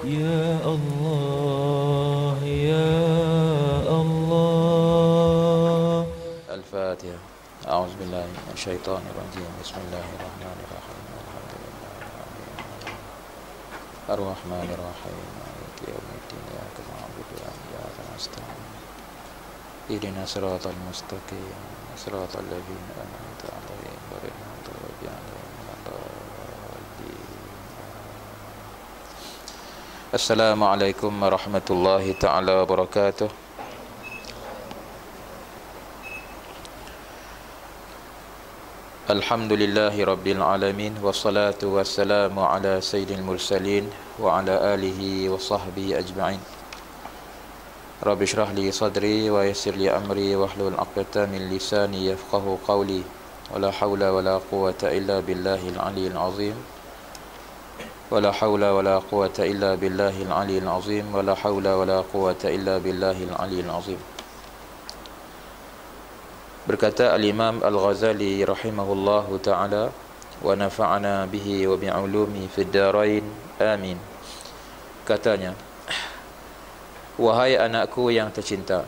يا الله يا الله. الفاتحة. أعوذ بالله من الشيطان الرجيم. بسم الله الرحمن الرحيم. الحمد لله الرحمن الرحيم مالك يوم الدين. إياك نعبد وإياك نستعين. اهدنا الصراط المستقيم صراط الذين أنعمت عليهم غير المغضوب عليهم ولا الضالين. Assalamualaikum warahmatullahi ta'ala wabarakatuh. Alhamdulillahi rabbil alamin. Wassalatu wassalamu ala sayyidil mursalin wa ala alihi wa sahbihi ajma'in. Rabbi shrah li sadri wa yassir li amri wahlul 'uqdatam min lisani yafqahu qawli. Wala haula wala quwwata illa billahil aliyyil azim. Wala haula wala quwwata illa billahil aliyyil azim. Wala haula wala quwwata illa billahil aliyyil azim. Berkata Al-Imam Al-Ghazali rahimahullahu ta'ala, wa nafa'ana bihi wa bi'ulumi fid darain amin. Katanya, wahai anakku yang tercinta,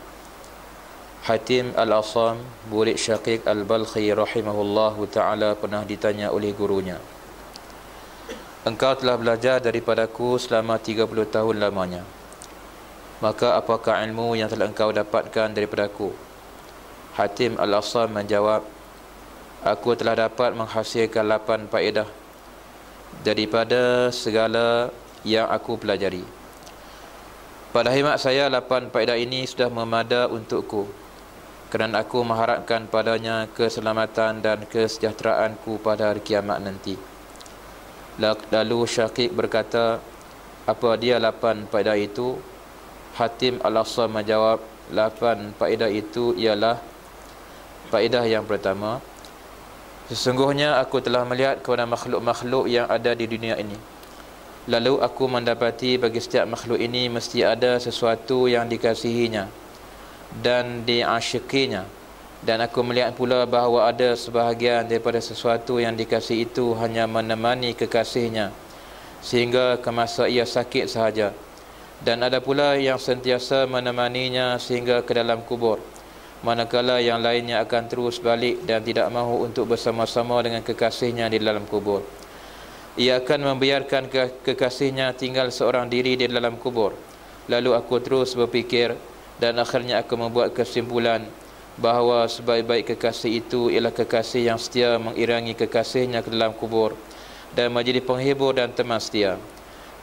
Hatim Al-Asam, murid Syaqiq Al-Balkhi rahimahullahu ta'ala pernah ditanya oleh gurunya, engkau telah belajar daripadaku selama 30 tahun lamanya, maka apakah ilmu yang telah engkau dapatkan daripadaku? Hatim Al-Asam menjawab, aku telah dapat menghasilkan 8 faedah daripada segala yang aku pelajari. Pada khidmat saya, 8 faedah ini sudah memada untukku, kerana aku mengharapkan padanya keselamatan dan kesejahteraanku pada hari kiamat nanti. Lalu Syaqiq berkata, apa dia 8 faedah itu? Hatim Al-Asam menjawab, 8 faedah itu ialah: faedah yang pertama, sesungguhnya aku telah melihat kepada makhluk-makhluk yang ada di dunia ini. Lalu aku mendapati bagi setiap makhluk ini mesti ada sesuatu yang dikasihinya dan diasyikinya. Dan aku melihat pula bahawa ada sebahagian daripada sesuatu yang dikasihi itu hanya menemani kekasihnya sehingga ke masa ia sakit sahaja. Dan ada pula yang sentiasa menemaninya sehingga ke dalam kubur, manakala yang lainnya akan terus balik dan tidak mahu untuk bersama-sama dengan kekasihnya di dalam kubur. Ia akan membiarkan kekasihnya tinggal seorang diri di dalam kubur. Lalu aku terus berfikir dan akhirnya aku membuat kesimpulan bahawa sebaik-baik kekasih itu ialah kekasih yang setia mengiringi kekasihnya ke dalam kubur dan menjadi penghibur dan teman setia.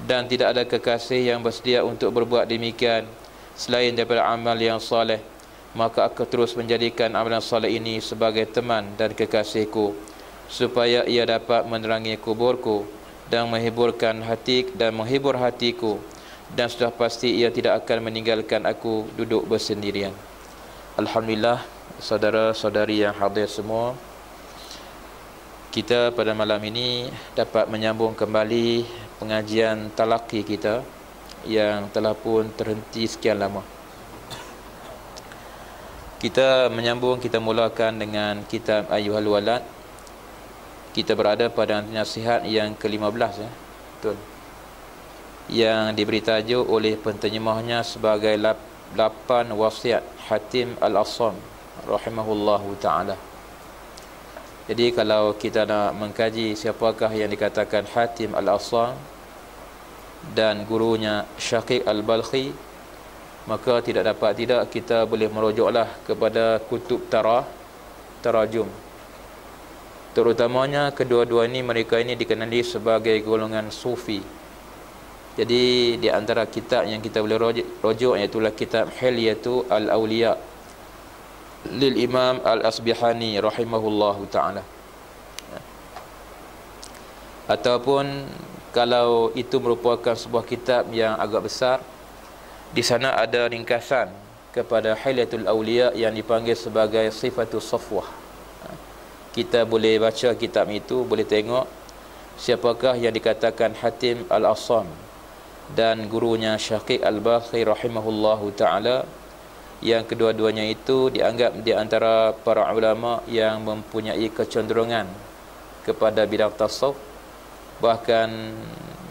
Dan tidak ada kekasih yang bersedia untuk berbuat demikian selain daripada amal yang saleh. Maka aku terus menjadikan amalan saleh ini sebagai teman dan kekasihku, supaya ia dapat menerangi kuburku dan menghibur hatiku, dan sudah pasti ia tidak akan meninggalkan aku duduk bersendirian. Alhamdulillah, saudara-saudari yang hadir semua, kita pada malam ini dapat menyambung kembali pengajian talaqi kita yang telah pun terhenti sekian lama. Kita mulakan dengan kitab Ayyuhal Walad. Kita berada pada nasihat yang ke-15, betul, yang diberi tajuk oleh penterjemahnya sebagai 8 wasiat Hatim Al-Asam rahimahullahu ta'ala. Jadi kalau kita nak mengkaji siapakah yang dikatakan Hatim Al-Asam dan gurunya Syaqiq Al-Balkhi, maka tidak kita boleh merujuklah kepada kutub tarajum. Terutamanya kedua-dua ini, mereka ini dikenali sebagai golongan sufi. Jadi di antara kitab yang kita boleh rujuk iaitulah kitab Hilyatu Al-Awliya lil Imam Al-Asbihani rahimahullahu ta'ala. Ataupun kalau itu merupakan sebuah kitab yang agak besar, di sana ada ringkasan kepada Hilyatul Awliya yang dipanggil sebagai Sifatul Safwah. Kita boleh baca kitab itu, boleh tengok siapakah yang dikatakan Hatim Al-Asam dan gurunya Syaqiq Al-Balkhi rahimahullahu ta'ala, yang kedua-duanya itu dianggap di antara para ulama yang mempunyai kecenderungan kepada bidang tasawuf Bahkan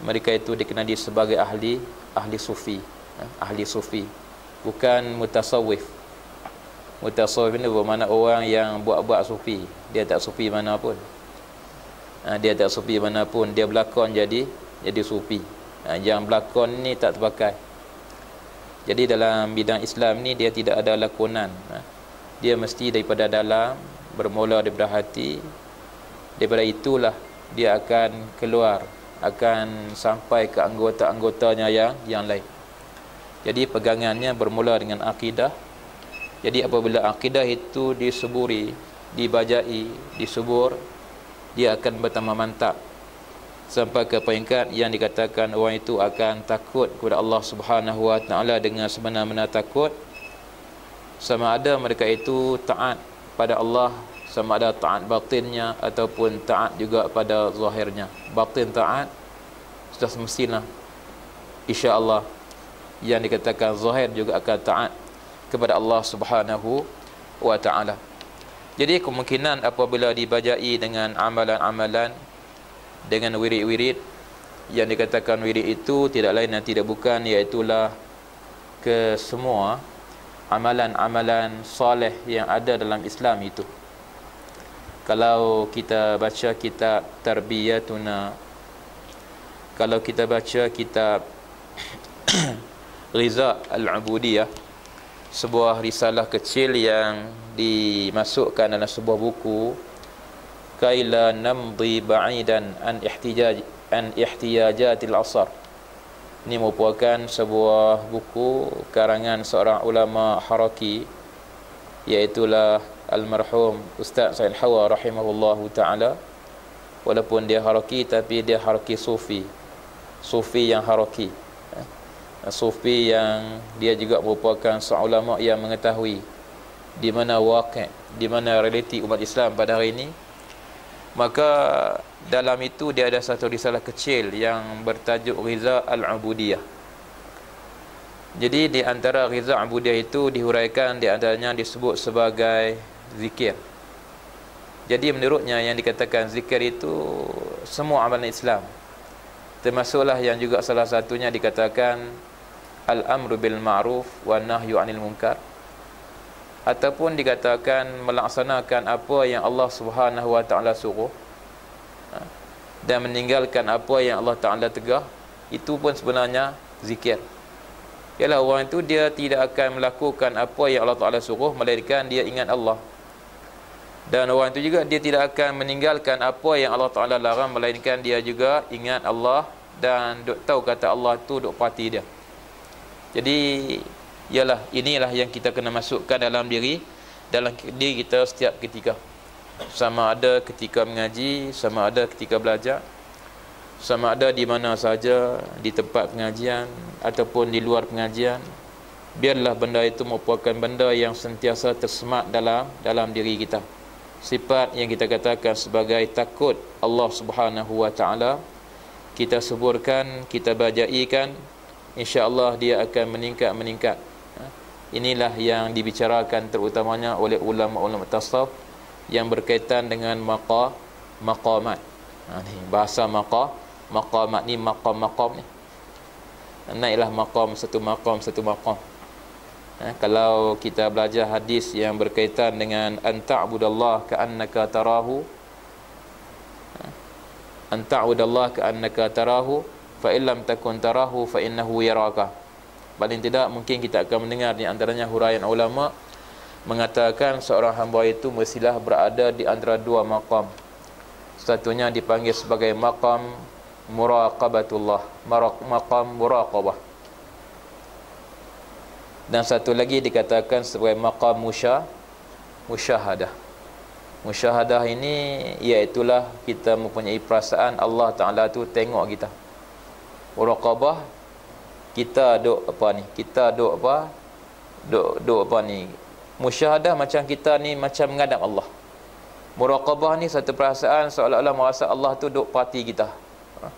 mereka itu dikenali sebagai ahli sufi, ahli sufi, bukan mutasawwif. Mutasawwif ini bermakna orang yang buat-buat sufi, dia tak sufi mana pun. Dia tak sufi mana pun, dia berlakon jadi sufi. Yang berlakon ni tak terpakai. Jadi dalam bidang Islam ni dia tidak ada lakonan. Dia mesti daripada dalam, bermula daripada hati. Daripada itulah dia akan keluar, akan sampai ke anggota-anggotanya yang lain. Jadi pegangannya bermula dengan akidah. Jadi apabila akidah itu disuburi, dibajai, disubur, dia akan bertambah mantap sampai ke peringkat yang dikatakan orang itu akan takut kepada Allah Subhanahu Wa Taala dengan sebenar-benar takut, sama ada mereka itu taat pada Allah, sama ada taat batinnya ataupun taat juga pada zahirnya. Batin taat sudah semestilah, insya-Allah. Yang dikatakan zahir juga akan taat kepada Allah Subhanahu Wa Taala. Jadi kemungkinan apabila dibajai dengan amalan-amalan, dengan wirid-wirid, yang dikatakan wirid itu tidak lain dan tidak bukan iaitulah ke semua amalan-amalan soleh yang ada dalam Islam itu. Kalau kita baca kitab Tarbiyatuna, kalau kita baca kitab Ghiza Al-Ubudiyah, sebuah risalah kecil yang dimasukkan dalam sebuah buku, kaila namdi ba'idan an ihtiyajatil asar. Ini merupakan sebuah buku karangan seorang ulama haraki, iaitulah almarhum Ustaz Said Hawa rahimahullahu ta'ala. Walaupun dia haraki, tapi dia haraki sufi, sufi yang haraki, sufi yang dia juga merupakan seorang ulama yang mengetahui di mana waqi', di mana realiti umat Islam pada hari ini. Maka dalam itu dia ada satu risalah kecil yang bertajuk Ghiza Al-Ubudiyah. Jadi di antara Ghiza Al-Ubudiyah itu dihuraikan, di antaranya disebut sebagai zikir. Jadi menurutnya yang dikatakan zikir itu semua amalan Islam, termasuklah yang juga salah satunya dikatakan al-amru bil ma'ruf wa nahyu 'anil munkar, ataupun dikatakan melaksanakan apa yang Allah Subhanahu Wa Taala suruh dan meninggalkan apa yang Allah Taala tegah. Itu pun sebenarnya zikir. Ialah orang itu dia tidak akan melakukan apa yang Allah Taala suruh, melainkan dia ingat Allah. Dan orang itu juga dia tidak akan meninggalkan apa yang Allah Taala larang, melainkan dia juga ingat Allah dan duk tahu kata Allah tu duk pati dia. Jadi ialah inilah yang kita kena masukkan dalam diri kita setiap ketika, sama ada ketika mengaji, sama ada ketika belajar, sama ada di mana saja, di tempat pengajian ataupun di luar pengajian. Biarlah benda itu merupakan benda yang sentiasa tersemat dalam diri kita. Sifat yang kita katakan sebagai takut Allah Subhanahu Wa Taala, kita suburkan, kita bajaikan, insya-Allah dia akan meningkat. Inilah yang dibicarakan terutamanya oleh ulama-ulama tasawuf yang berkaitan dengan maqamat. Bahasa maqamat ni, maqam ni. Naiklah maqam satu maqam. Kalau kita belajar hadis yang berkaitan dengan anta'budallah ka'annaka tarahu, anta'budallah ka'annaka tarahu fa illam takun tarahu fa innahu yaraka. Paling tidak mungkin kita akan mendengar di antaranya huraian ulama mengatakan seorang hamba itu mestilah berada di antara dua maqam. Satunya dipanggil sebagai maqam muraqabatullah, maqam muraqabah. Dan satu lagi dikatakan sebagai maqam musyahadah. Musyahadah ini iaitulah kita mempunyai perasaan Allah Ta'ala tu tengok kita. Muraqabah, kita duk apa ni, kita duk apa ni. Musyahadah macam kita ni macam menghadap Allah. Muraqabah ni satu perasaan seolah-olah merasa Allah tu duk parti kita.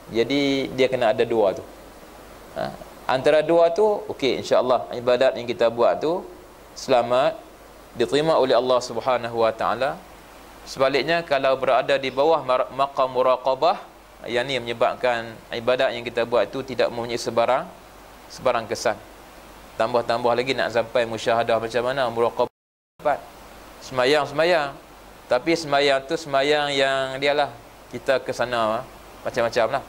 Jadi dia kena ada dua tu. Antara dua tu okey, insya-Allah ibadat yang kita buat tu selamat, diterima oleh Allah Subhanahu Wa Taala. Sebaliknya kalau berada di bawah maqam muraqabah, Yang ni menyebabkan ibadat yang kita buat tu tidak mempunyai sebarang kesan. Tambah-tambah lagi nak sampai musyahadah macam mana, muraqabah. Semayang, tapi semayang tu semayang yang dialah kita ke sana macam-macam lah.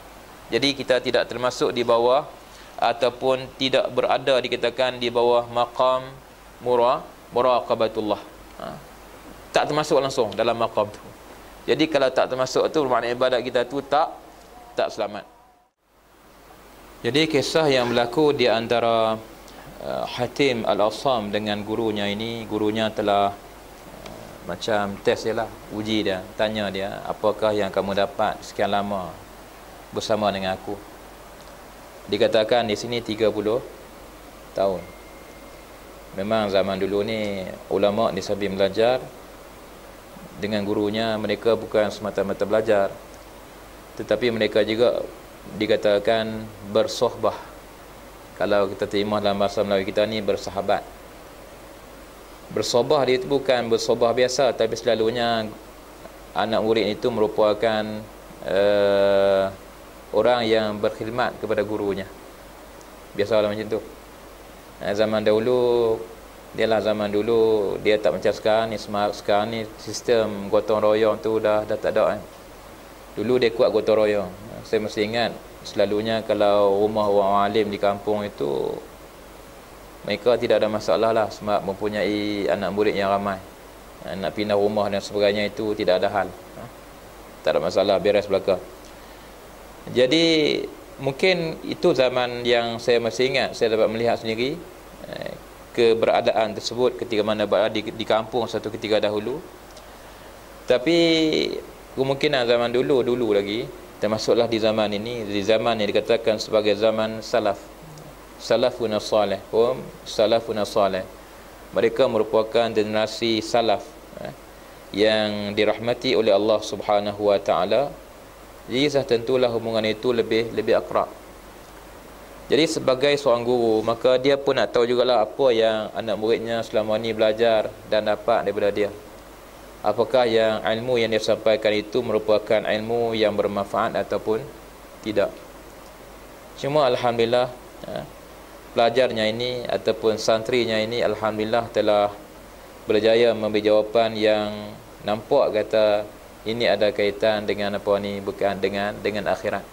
Jadi kita tidak termasuk di bawah ataupun tidak berada dikatakan di bawah maqam muraqabatullah. Tak termasuk langsung dalam maqam tu. Jadi kalau tak termasuk tu, maknanya ibadat kita tu tak selamat. Jadi kisah yang berlaku di antara Hatim Al-Asam dengan gurunya ini, gurunya telah macam test dia lah, uji dia, tanya dia, apakah yang kamu dapat sekian lama bersama dengan aku? Dikatakan di sini 30 tahun. Memang zaman dulu ni ulama di sambil belajar dengan gurunya, mereka bukan semata-mata belajar, tetapi mereka juga dikatakan bersohbah. Kalau kita terima dalam bahasa Melayu kita ni, bersahabat. Bersohbah dia itu bukan bersohbah biasa, tapi selalunya anak murid itu merupakan orang yang berkhidmat kepada gurunya. Biasalah macam tu. Zaman dahulu, zaman dulu dia tak macam sekarang ni. Sekarang ni sistem gotong royong tu dah tak ada kan. Dulu dia kuat gotong royong. Saya mesti ingat, selalunya kalau rumah orang alim di kampung itu, mereka tidak ada masalah lah sebab mempunyai anak murid yang ramai. Nak pindah rumah dan sebagainya itu tidak ada hal. Tak ada masalah, beres belaka. Jadi mungkin itu zaman yang saya masih ingat, saya dapat melihat sendiri keberadaan tersebut ketika mana berada di kampung satu ketika dahulu. Tapi kemungkinan zaman dulu lagi, termasuklah di zaman ini, di zaman yang dikatakan sebagai zaman salafun salih. Salafun salih, mereka merupakan generasi salaf yang dirahmati oleh Allah Subhanahu wa taala. Jadi tentulah hubungan itu lebih akrab. Jadi sebagai seorang guru, maka dia pun nak tahu jugalah apa yang anak muridnya selama ni belajar dan dapat daripada dia. Apakah yang ilmu yang dia sampaikan itu merupakan ilmu yang bermanfaat ataupun tidak. Cuma alhamdulillah, pelajarnya ini ataupun santrinya ini alhamdulillah telah berjaya memberi jawapan yang nampak kata ini ada kaitan dengan apa ni, bukan dengan akhirat.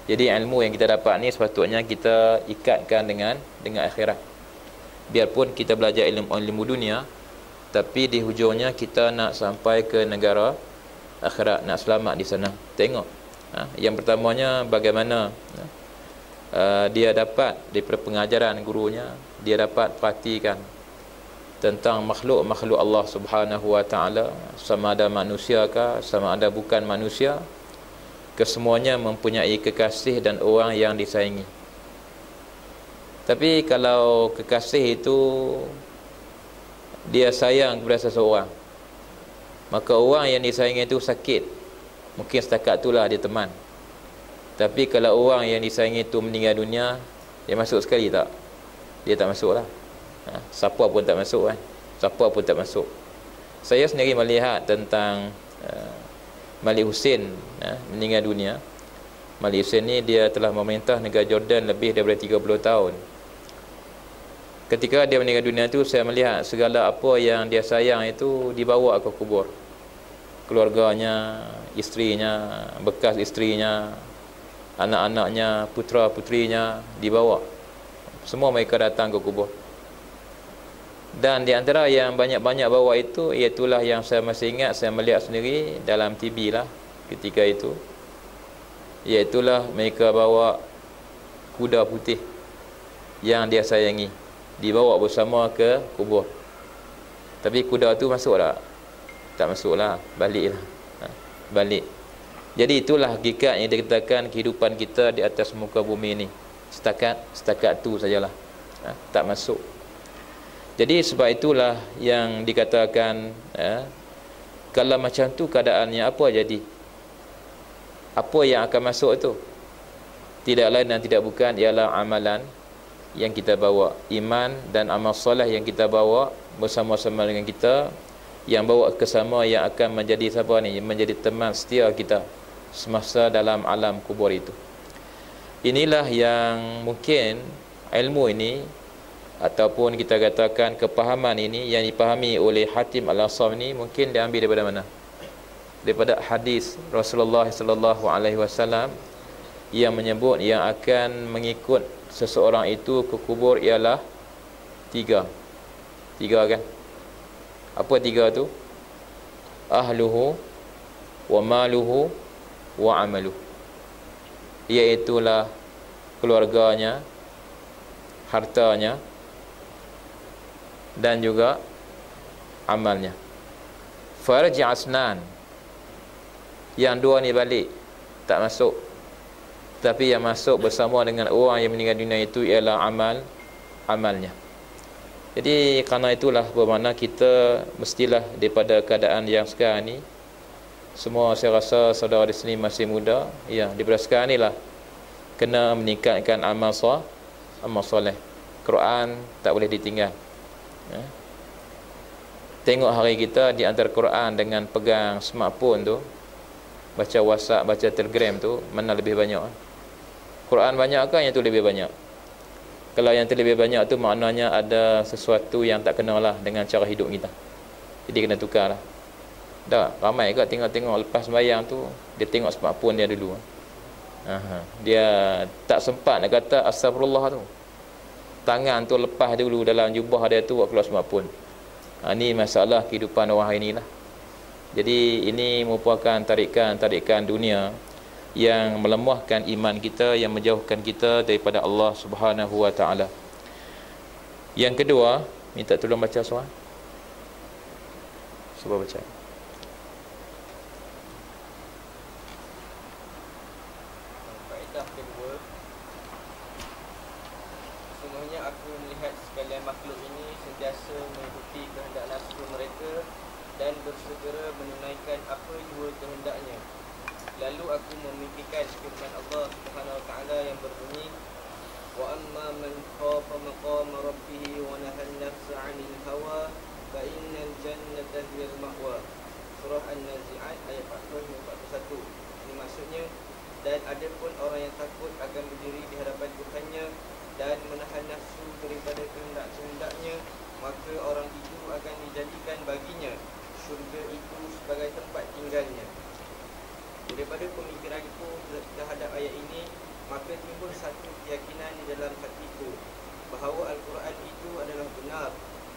Jadi ilmu yang kita dapat ni sepatutnya kita ikatkan dengan akhirat. Biarpun kita belajar ilmu dunia, tapi di hujungnya kita nak sampai ke negara akhirat, nak selamat di sana. Tengok yang pertamanya bagaimana dia dapat daripada pengajaran gurunya, dia dapat perhatikan tentang makhluk Allah Subhanahu wa taala, sama ada manusia ke, sama ada bukan manusia, kesemuanya mempunyai kekasih dan orang yang disayangi. Tapi kalau kekasih itu dia sayang kepada seseorang, maka orang yang disayangi itu sakit, mungkin setakat itulah dia teman. Tapi kalau orang yang disayangi itu meninggal dunia, dia masuk sekali tak? Dia tak masuk lah. Siapa pun tak masuk kan? Siapa pun tak masuk. Saya sendiri melihat tentang Malik Hussein meninggal dunia. Malik Hussein ni dia telah memerintah negara Jordan lebih daripada 30 tahun. Ketika dia meninggal dunia tu, saya melihat segala apa yang dia sayang itu dibawa ke kubur. Keluarganya, isterinya, bekas isterinya, anak-anaknya, putera-putrinya dibawa. Semua mereka datang ke kubur. Dan di antara yang banyak-banyak bawa itu, iaitulah yang saya masih ingat, saya melihat sendiri dalam TV lah ketika itu, iaitulah mereka bawa kuda putih yang dia sayangi, dibawa bersama ke kubur. Tapi kuda tu masuk tak? Tak masuk lah, balik lah. Balik. Jadi itulah hakikat yang dikatakan kehidupan kita di atas muka bumi ni. Setakat tu sajalah. Tak masuk. Jadi sebab itulah yang dikatakan kalau macam tu keadaannya, apa jadi? Apa yang akan masuk tu? Tidak lain dan tidak bukan ialah amalan yang kita bawa, iman dan amal soleh yang kita bawa bersama-sama dengan kita, yang bawa kesama yang akan menjadi siapa ni? Menjadi teman setia kita semasa dalam alam kubur itu. Inilah yang mungkin ilmu ini ataupun kita katakan kepahaman ini yang dipahami oleh Hatim Al-Asam ini mungkin diambil daripada mana? Daripada hadis Rasulullah sallallahu alaihi wasallam yang menyebut yang akan mengikut seseorang itu ke kubur ialah tiga kan? Apa tiga tu? Ahluhu wa maluhu wa amaluhu, iaitulah keluarganya, hartanya dan juga amalnya. Farji asnan, yang dua ni balik tak masuk, tapi yang masuk bersama dengan orang yang meninggal dunia itu ialah amalnya. Jadi kerana itulah bermakna kita mestilah daripada keadaan yang sekarang ni, semua saya rasa saudara di sini masih muda, ya, daripada sekarang ni lah kena meningkatkan amal soleh. Quran tak boleh ditinggal. Ya. Tengok hari kita di antara Quran dengan pegang smartphone tu, baca WhatsApp, baca Telegram tu, mana lebih banyak? Quran banyak kan yang tu lebih banyak? Kalau yang tu lebih banyak tu maknanya ada sesuatu yang tak kena lah dengan cara hidup kita. Jadi kena tukar lah. Dah ramai kat tengok-tengok lepas sembahyang tu dia tengok smartphone dia dulu. Dia tak sempat nak kata astagfirullah tu. Tangan tu lepas dulu dalam jubah dia tu buat keluar smartphone. Ni masalah kehidupan orang hari ni lah. Jadi ini merupakan tarikan dunia yang melemahkan iman kita, yang menjauhkan kita daripada Allah Subhanahu wa taala. Yang kedua, minta tolong baca surah. Cuba baca. Faedah kedua, sesungguhnya aku melihat sekalian makhluk ini sentiasa mengikuti kehendak nafsu mereka dan bersegera menunaikan apa jua kehendaknya. Lalu aku memimpikan firman Allah Subhanahu wa taala yang berbunyi, wa amma man khafa maqama rabbih wa nahan nafsa 'anil hawa fa innal jannata hiyal ma'wa. Surah An-Nazi'at ayat 40-41. Ini maksudnya, dan adapun orang yang takut akan berdiri di hadapan Tuhannya dan menahan nafsu daripada kehendak-kehendaknya, maka orang itu akan dijadikan baginya syurga itu sebagai tempat tinggalnya. Daripada pemikiranku terhadap ayat ini, maka timbul satu keyakinan di dalam hatiku bahawa Al-Quran itu adalah benar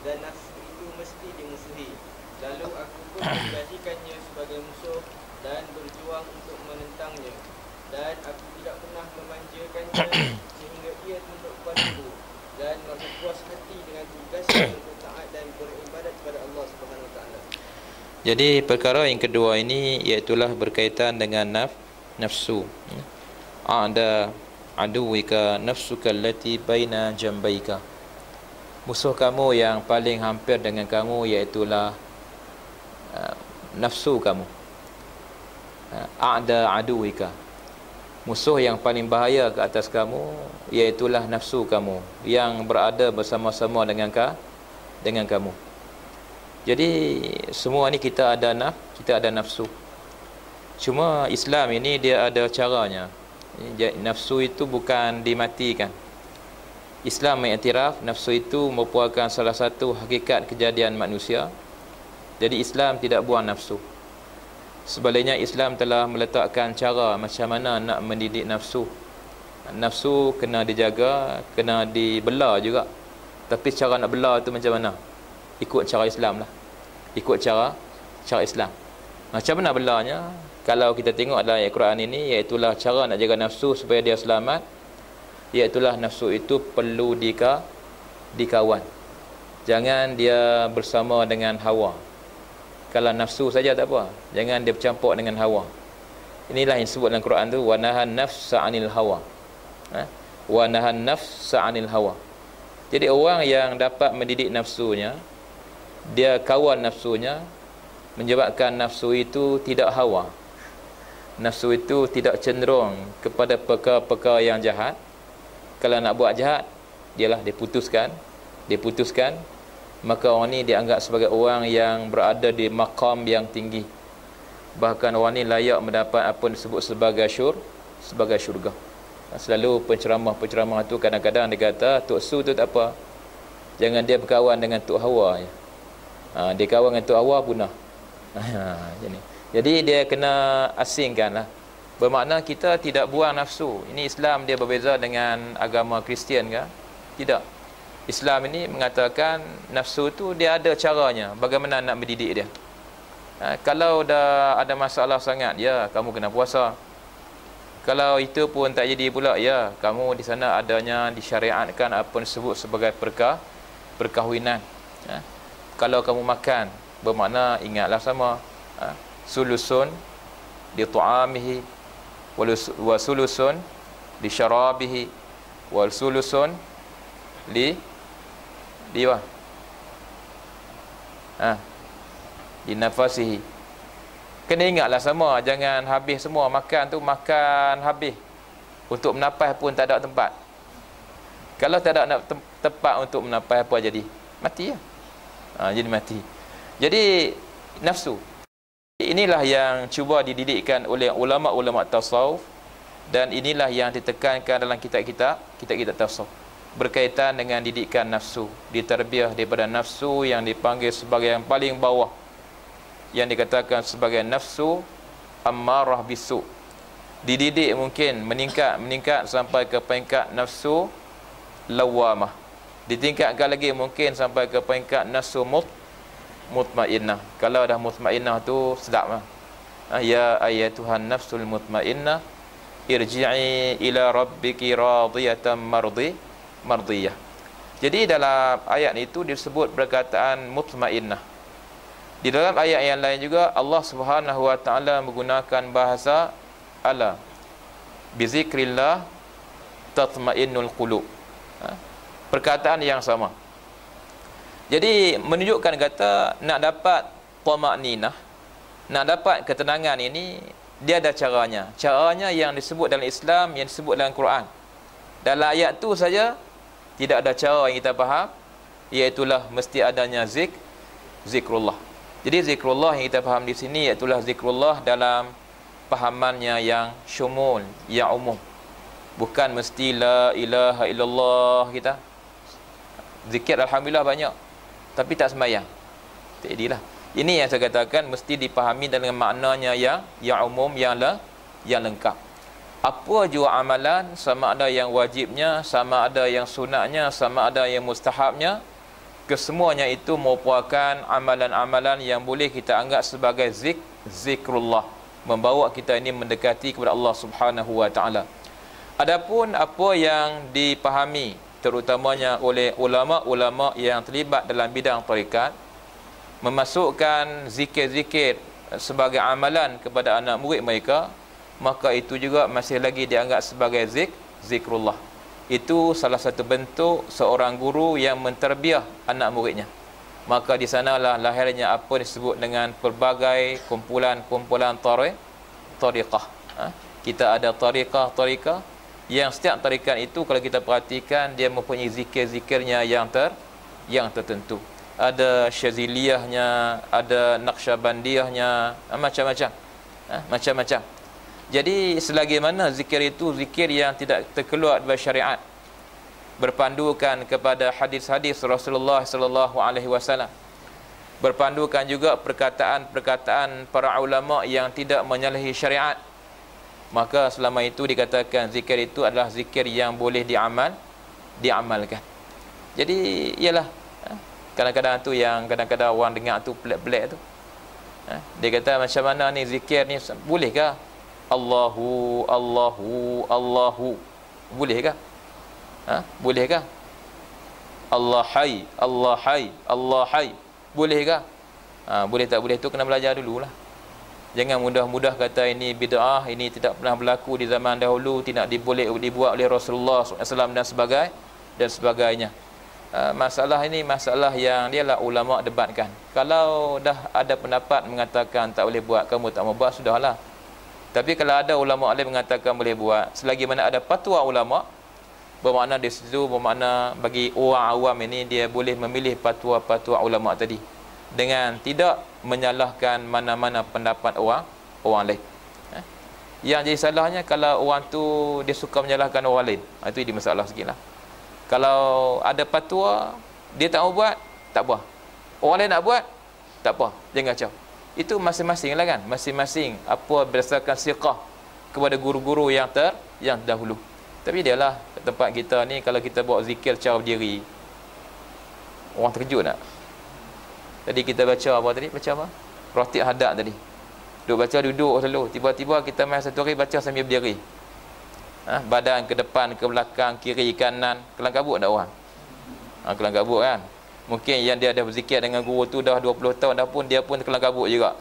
dan nafsu itu mesti dimusuhi. Lalu aku pun menjadikannya sebagai musuh dan berjuang untuk menentangnya. Dan aku tidak pernah memanjakannya sehingga ia tunduk kepadaku dan merasa puas hati dengan tugasnya untuk taat dan beribadat kepada Allah Subhanahu wa taala. Jadi perkara yang kedua ini iaitulah berkaitan dengan nafsu. Ada aduwika nafsuka allati baina jambaika. Musuh kamu yang paling hampir dengan kamu iaitulah nafsu kamu. Ada aduwika. Musuh yang paling bahaya ke atas kamu iaitulah nafsu kamu yang berada bersama-sama dengan kamu. Jadi semua ni kita ada nafsu. Cuma Islam ini dia ada caranya. Nafsu itu bukan dimatikan. Islam mengiktiraf nafsu itu merupakan salah satu hakikat kejadian manusia. Jadi Islam tidak buang nafsu. Sebaliknya Islam telah meletakkan cara macam mana nak mendidik nafsu. Nafsu kena dijaga, kena dibela juga. Tapi cara nak bela tu macam mana? Ikut cara Islam lah. Ikut cara Islam. Macam mana belanya? Kalau kita tengok dalam ayat Quran ini, iaitulah cara nak jaga nafsu supaya dia selamat. Iaitulah nafsu itu perlu dikawan. Jangan dia bersama dengan hawa. Kalau nafsu saja tak apa, jangan dia bercampur dengan hawa. Inilah yang disebut dalam Quran tu, wa nahan nafsa 'anil hawa. Wa nahan nafsa 'anil hawa. Jadi orang yang dapat mendidik nafsunya, dia kawan nafsunya, menyebabkan nafsu itu tidak hawa. Nafsu itu tidak cenderung kepada perkara-perkara yang jahat. Kalau nak buat jahat, dialah diputuskan, maka orang ni dianggap sebagai orang yang berada di maqam yang tinggi. Bahkan orang ni layak mendapat apa yang disebut sebagai syurga. Selalu penceramah tu kadang-kadang dia kata Tok Su tu tak apa, jangan dia berkawan dengan Tok Hawa ya. Dia kawan dengan Tok Hawa punah. Jadi dia kena asingkan lah. Bermakna kita tidak buang nafsu. Ini Islam dia berbeza dengan agama Kristian ke? Tidak. Islam ini mengatakan nafsu tu dia ada caranya bagaimana nak mendidik dia. Kalau dah ada masalah sangat, ya kamu kena puasa. Kalau itu pun tak jadi pula, ya kamu di sana adanya disyariatkan apa yang disebut sebagai perkahwinan. Kalau kamu makan, bermakna ingatlah sama, sulusun di tu'amihi wa sulusun di syarabihi wa sulusun di nafasihi. Kena ingatlah sama, jangan habis semua. Makan tu makan habis, untuk menapas pun tak ada tempat. Kalau tak ada tempat untuk menapas, apa jadi? Mati ya. Jadi mati. Jadi nafsu inilah yang cuba dididikkan oleh ulama-ulama tasawuf, dan inilah yang ditekankan dalam kitab-kitab tasawuf berkaitan dengan didikan nafsu, diterbiah daripada nafsu yang dipanggil sebagai yang paling bawah, yang dikatakan sebagai nafsu ammarah bisu. Dididik mungkin meningkat sampai ke peringkat nafsu lawamah. Ditingkatkan lagi mungkin sampai ke peringkat nafsu mutmainnah. Kalau dah mutmainnah tu sedap lah. Ya ayyatuhan nafsul mutmainnah irji'i ila rabbiki radiyatan mardiyah. Jadi dalam ayat itu disebut perkataan mutmainnah. Di dalam ayat yang lain juga Allah Subhanahu wa taala menggunakan bahasa ala bizikrillah tatmainnul qulub. Perkataan yang sama. Jadi menunjukkan kata nak dapat tamakninah, nak dapat ketenangan ini dia ada caranya. Caranya yang disebut dalam Islam, yang disebut dalam Quran. Dalam ayat tu saja tidak ada cara yang kita faham, iaitulah mesti adanya zikrullah. Jadi zikrullah yang kita faham di sini iaitulah zikrullah dalam pahamannya yang syumul, yang umum. Bukan mesti la ilaha illallah kita. Zikir alhamdulillah banyak, tapi tak sembahyang. Tak jadilah. Ini yang saya katakan mesti dipahami dengan maknanya yang umum, yang lengkap. Apa jua amalan, sama ada yang wajibnya, sama ada yang sunatnya, sama ada yang mustahabnya, kesemuanya itu merupakan amalan-amalan yang boleh kita anggap sebagai zikrullah, membawa kita ini mendekati kepada Allah Subhanahu wa taala. Adapun apa yang dipahami terutamanya oleh ulama-ulama yang terlibat dalam bidang tarekat, memasukkan zikir-zikir sebagai amalan kepada anak murid mereka, maka itu juga masih lagi dianggap sebagai zikrullah. Itu salah satu bentuk seorang guru yang menterbiah anak muridnya. Maka di sanalah lahirnya apa disebut dengan pelbagai kumpulan-kumpulan tariqah. Kita ada tariqah yang setiap tarikat itu kalau kita perhatikan dia mempunyai zikir-zikirnya yang tertentu. Ada Syaziliyahnya, ada Naqsyabandiyahnya, macam-macam. Jadi selagi mana zikir itu zikir yang tidak terkeluar dari syariat, berpandukan kepada hadis-hadis Rasulullah sallallahu alaihi wasallam, berpandukan juga perkataan-perkataan para ulama yang tidak menyalahi syariat, maka selama itu dikatakan zikir itu adalah zikir yang boleh diamalkan. Jadi ialah kadang-kadang tu yang kadang-kadang orang dengar tu pelik-pelik tu. Dia kata macam mana ni zikir ni, bolehkah? Allahu bolehkah? Bolehkah? Allah hai bolehkah? Boleh tak boleh tu kena belajar dululah. Jangan mudah-mudah kata ini bid'ah, ini tidak pernah berlaku di zaman dahulu, tidak diboleh dibuat oleh Rasulullah SAW dan sebagainya. Masalah ini masalah yang dialah ulama debatkan. Kalau dah ada pendapat mengatakan tak boleh buat, kamu tak mau buat, sudahlah. Tapi kalau ada ulama lain mengatakan boleh buat, selagi mana ada fatwa ulama, bermakna di situ bermakna bagi orang awam ini dia boleh memilih fatwa-fatwa ulama tadi dengan tidak menyalahkan mana-mana pendapat orang lain. Yang jadi salahnya kalau orang tu dia suka menyalahkan orang lain. Itu jadi masalah sikitlah. Kalau ada fatwa dia tak mau buat, tak apa. Orang lain nak buat, tak apa. Jangan kacau. Itu masing-masing lah kan. Masing-masing apa berdasarkan siqah kepada guru-guru yang dahulu. Tapi dia lah tempat kita ni, kalau kita buat zikir secara berdiri, orang terkejut tak? Tadi kita baca apa tadi? Baca apa? Ratib hadap tadi. Duduk baca duduk selalu. Tiba-tiba kita main satu hari baca sambil berdiri. Badan ke depan, ke belakang, kiri, kanan. Kelang kabut tak orang? Kelang kabut kan? Mungkin yang dia dah berzikir dengan guru tu dah 20 tahun dah pun, dia pun kelang kabut juga.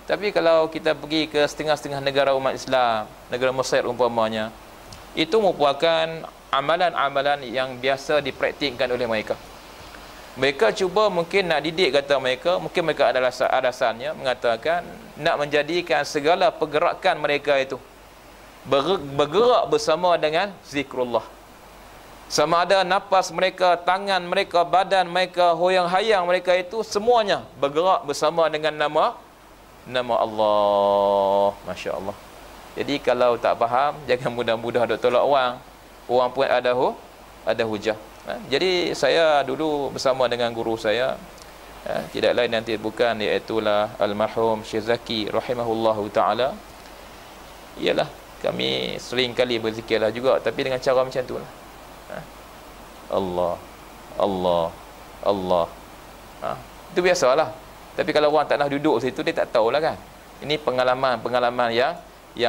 Tapi kalau kita pergi ke setengah-setengah negara umat Islam, negara Mesir umpamanya, itu merupakan amalan-amalan yang biasa dipraktikkan oleh mereka. Mereka cuba mungkin nak didik kata mereka, mungkin mereka adalah alasannya mengatakan nak menjadikan segala pergerakan mereka itu bergerak bersama dengan zikrullah. Sama ada nafas mereka, tangan mereka, badan mereka, hoyang-hayang mereka itu semuanya bergerak bersama dengan nama Allah. Masya Allah. Jadi kalau tak faham, jangan mudah-mudah duk tolak orang. Orang pun ada hujah. Jadi saya dulu bersama dengan guru saya, tidak lain nanti bukan iaitulah almarhum Syekh Zaki rahimahullahu taala. Ialah kami sering kali berzikirlah juga, tapi dengan cara macam tu lah. Allah itu biasalah. Tapi kalau orang tak nak duduk situ, dia tak tahulah kan. Ini pengalaman yang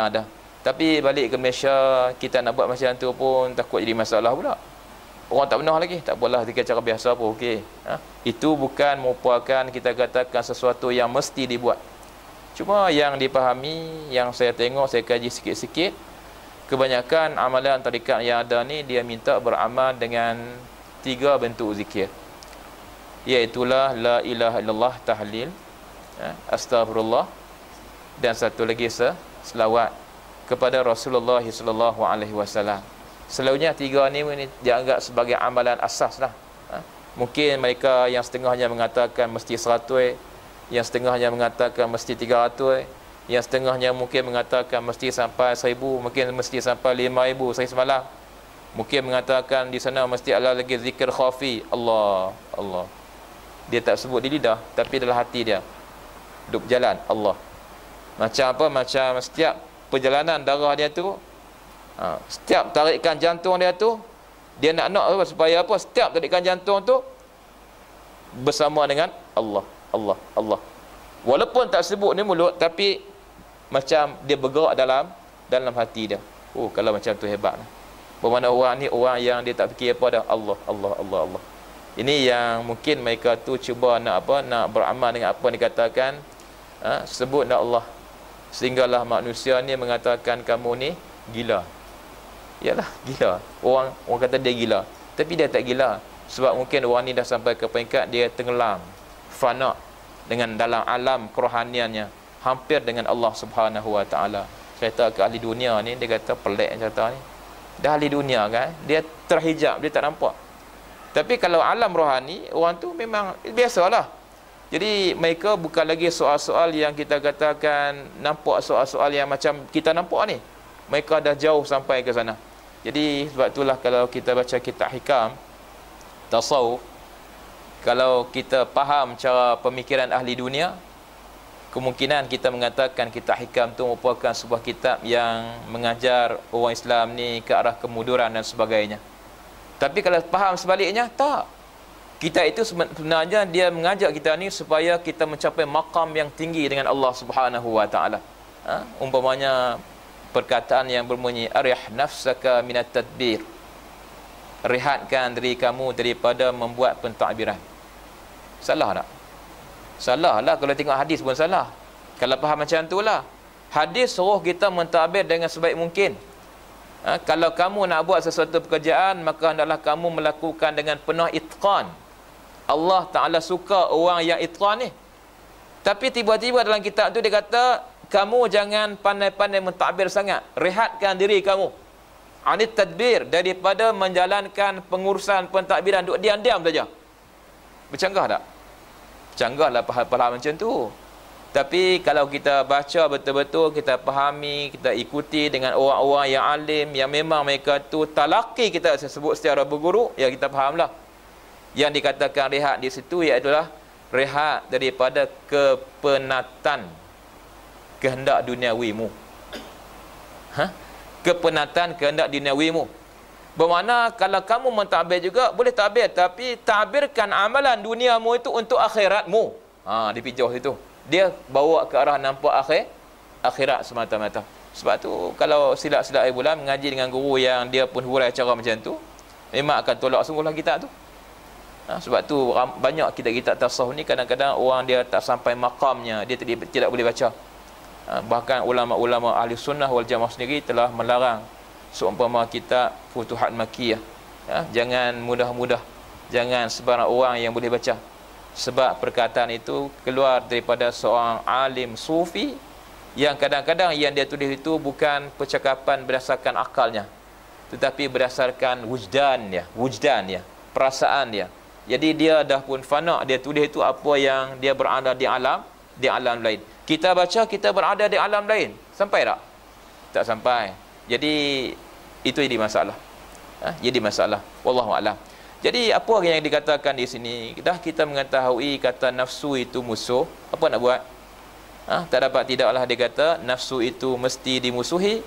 ada. Tapi balik ke Malaysia, kita nak buat macam tu pun takut jadi masalah pula. Orang tak pernah lagi, tak apalah, zikir cara biasa pun okey. Itu bukan merupakan kita katakan sesuatu yang mesti dibuat. Cuma yang dipahami, yang saya tengok, saya kaji sikit-sikit, kebanyakan amalan tarikat yang ada ni dia minta beramal dengan 3 bentuk zikir. Iaitulah la ilaha illallah tahlil, astaghfirullah, dan satu lagi selawat kepada Rasulullah sallallahu alaihi wasallam. Selalunya 3 ni dianggap sebagai amalan asas lah. Mungkin mereka yang setengahnya mengatakan mesti 100, yang setengahnya mengatakan mesti 300, yang setengahnya mungkin mengatakan mesti sampai 1000, mungkin mesti sampai 5000 sehari semalam. Mungkin mengatakan di sana mesti ada lagi zikir khafi, Allah. Dia tak sebut di lidah, tapi dalam hati dia duduk berjalan, Allah. Macam apa? Macam setiap perjalanan darah dia tu, setiap tarikan jantung dia tu, dia nak supaya apa? Setiap tarikan jantung tu bersama dengan Allah. Walaupun tak sebut ni mulut, tapi macam dia bergerak dalam hati dia. Kalau macam tu hebat. Bermakna orang ni orang yang dia tak fikir apa dah, Allah. Ini yang mungkin mereka tu cuba nak beramal dengan apa yang dikatakan, sebut nak Allah, sehinggalah manusia ni mengatakan kamu ni gila. Yalah, gila. Orang kata dia gila, tapi dia tak gila. Sebab mungkin orang ni dah sampai ke peringkat dia tenggelam, fana dengan dalam alam kerohaniannya, hampir dengan Allah Subhanahu wa taala. Cerita ke ahli dunia ni, dia kata pelik cerita ni. Dah ahli dunia kan, dia terhijab, dia tak nampak. Tapi kalau alam rohani, orang tu memang biasalah. Jadi mereka bukan lagi soal-soal yang kita katakan nampak soal-soal yang macam kita nampak ni. Mereka dah jauh sampai ke sana. Jadi sebab itulah kalau kita baca kitab hikam tasawuf, kalau kita faham cara pemikiran ahli dunia, kemungkinan kita mengatakan kitab hikam tu merupakan sebuah kitab yang mengajar orang Islam ni ke arah kemunduran dan sebagainya. Tapi kalau faham sebaliknya, tak. Kitab itu sebenarnya dia mengajak kita ni supaya kita mencapai maqam yang tinggi dengan Allah Subhanahu wa taala. Umpamanya perkataan yang berbunyi arih nafsaka minat tadbir. Rehatkan diri kamu daripada membuat pentadbiran. Salah tak? Salah lah, kalau tengok hadis pun salah. Kalau faham macam itulah. Hadis suruh kita mentadbir dengan sebaik mungkin. Kalau kamu nak buat sesuatu pekerjaan, maka hendaklah kamu melakukan dengan penuh itqan. Allah Ta'ala suka orang yang itqan ni. Tapi tiba-tiba dalam kitab tu dia kata, kamu jangan pandai-pandai mentadbir sangat. Rehatkan diri kamu anit tadbir, daripada menjalankan pengurusan pentadbiran. Duduk diam-diam saja. Bercanggah tak? Bercanggah lah faham macam tu. Tapi kalau kita baca betul-betul, kita fahami, kita ikuti dengan orang-orang yang alim, yang memang mereka tu talaqi, kita sebut secara berguru, ya kita fahamlah. Yang dikatakan rehat di situ ialah rehat daripada kepenatan kehendak duniawimu. Kepenatan kehendak duniawimu. Bermakna kalau kamu mentadbir juga boleh takbir, tapi takbirkan amalan duniamu itu untuk akhiratmu. Dipijau situ. Dia bawa ke arah nampak akhirat semata-mata. Sebab tu kalau silap-silap air bulan mengaji dengan guru yang dia pun hurai cara macam tu, memang akan tolak sungguhlah kita tu. Sebab tu banyak kita tasawuf ni kadang-kadang orang dia tak sampai makamnya, dia tidak boleh baca. Bahkan ulama-ulama ahli sunnah wal jamaah sendiri telah melarang seumpama kitab Futuhat Makkiyah. Jangan mudah-mudah, jangan sebarang orang yang boleh baca. Sebab perkataan itu keluar daripada seorang alim sufi yang kadang-kadang yang dia tulis itu bukan percakapan berdasarkan akalnya, tetapi berdasarkan wujdan dia, perasaan dia. Jadi dia dah pun fana, dia tulis itu apa yang dia berada di alam lain. Kita baca, kita berada di alam lain. Sampai tak? Tak sampai. Jadi itu jadi masalah. Jadi masalah. Wallahu a'lam. Jadi apa yang dikatakan di sini? Dah kita mengetahui kata nafsu itu musuh. Apa nak buat? Tak dapat tidaklah dia kata nafsu itu mesti dimusuhi.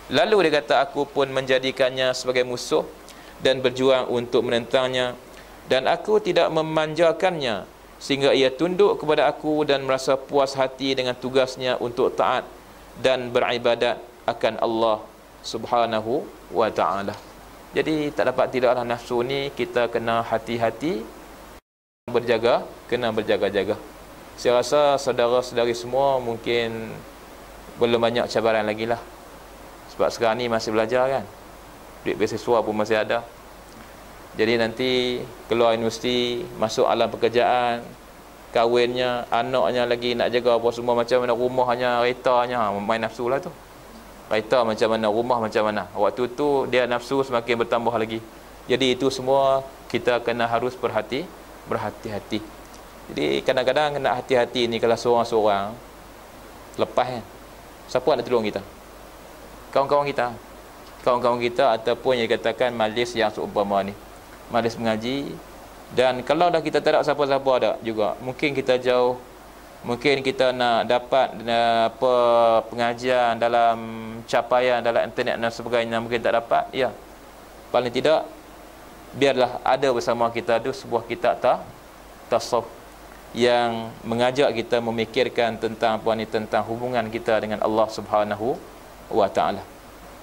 Lalu dia kata aku pun menjadikannya sebagai musuh dan berjuang untuk menentangnya, dan aku tidak memanjakannya sehingga ia tunduk kepada aku dan merasa puas hati dengan tugasnya untuk taat dan beribadat akan Allah Subhanahu wa ta'ala. Jadi tak dapat tidaklah nafsu ni kita kena hati-hati, kena berjaga-jaga. Saya rasa saudara-saudari semua mungkin belum banyak cabaran lagi lah. Sebab sekarang ni masih belajar kan, duit beasiswa pun masih ada. Jadi nanti keluar universiti, masuk alam pekerjaan, kahwinnya, anaknya lagi nak jaga apa semua, macam mana rumahnya, retanya, main nafsu lah tu. Kereta macam mana, rumah macam mana. Waktu tu dia nafsu semakin bertambah lagi. Jadi itu semua kita kena harus berhati-hati. Jadi kadang-kadang kena hati-hati ni kalau seorang-seorang lepas kan. Siapa nak tolong kita? Kawan-kawan kita ataupun yang dikatakan majlis yang seumpama ni, majlis mengaji. Dan kalau dah kita tak ada siapa-siapa ada juga, mungkin kita jauh, mungkin kita nak dapat apa pengajian dalam capaian dalam internet dan sebagainya, mungkin tak dapat. Ya, paling tidak biarlah ada bersama kita tu sebuah kitab tasawuf yang mengajak kita memikirkan tentang apa ni, tentang hubungan kita dengan Allah Subhanahu wa ta'ala.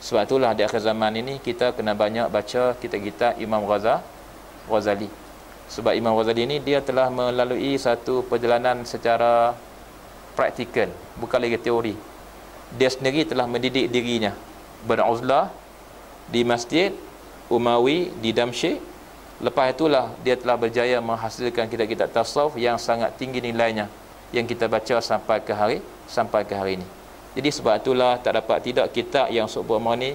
Sebab itulah di akhir zaman ini kita kena banyak baca kitab-kitab Imam Ghazali. Sebab Imam Ghazali ini dia telah melalui satu perjalanan secara praktikal, bukan lagi teori. Dia sendiri telah mendidik dirinya beruzlah di Masjid Umawi di Damsyik. Lepas itulah dia telah berjaya menghasilkan kitab-kitab tasawuf yang sangat tinggi nilainya, yang kita baca sampai ke hari ini. Jadi sebab itulah tak dapat tidak kitab yang seumpama ni,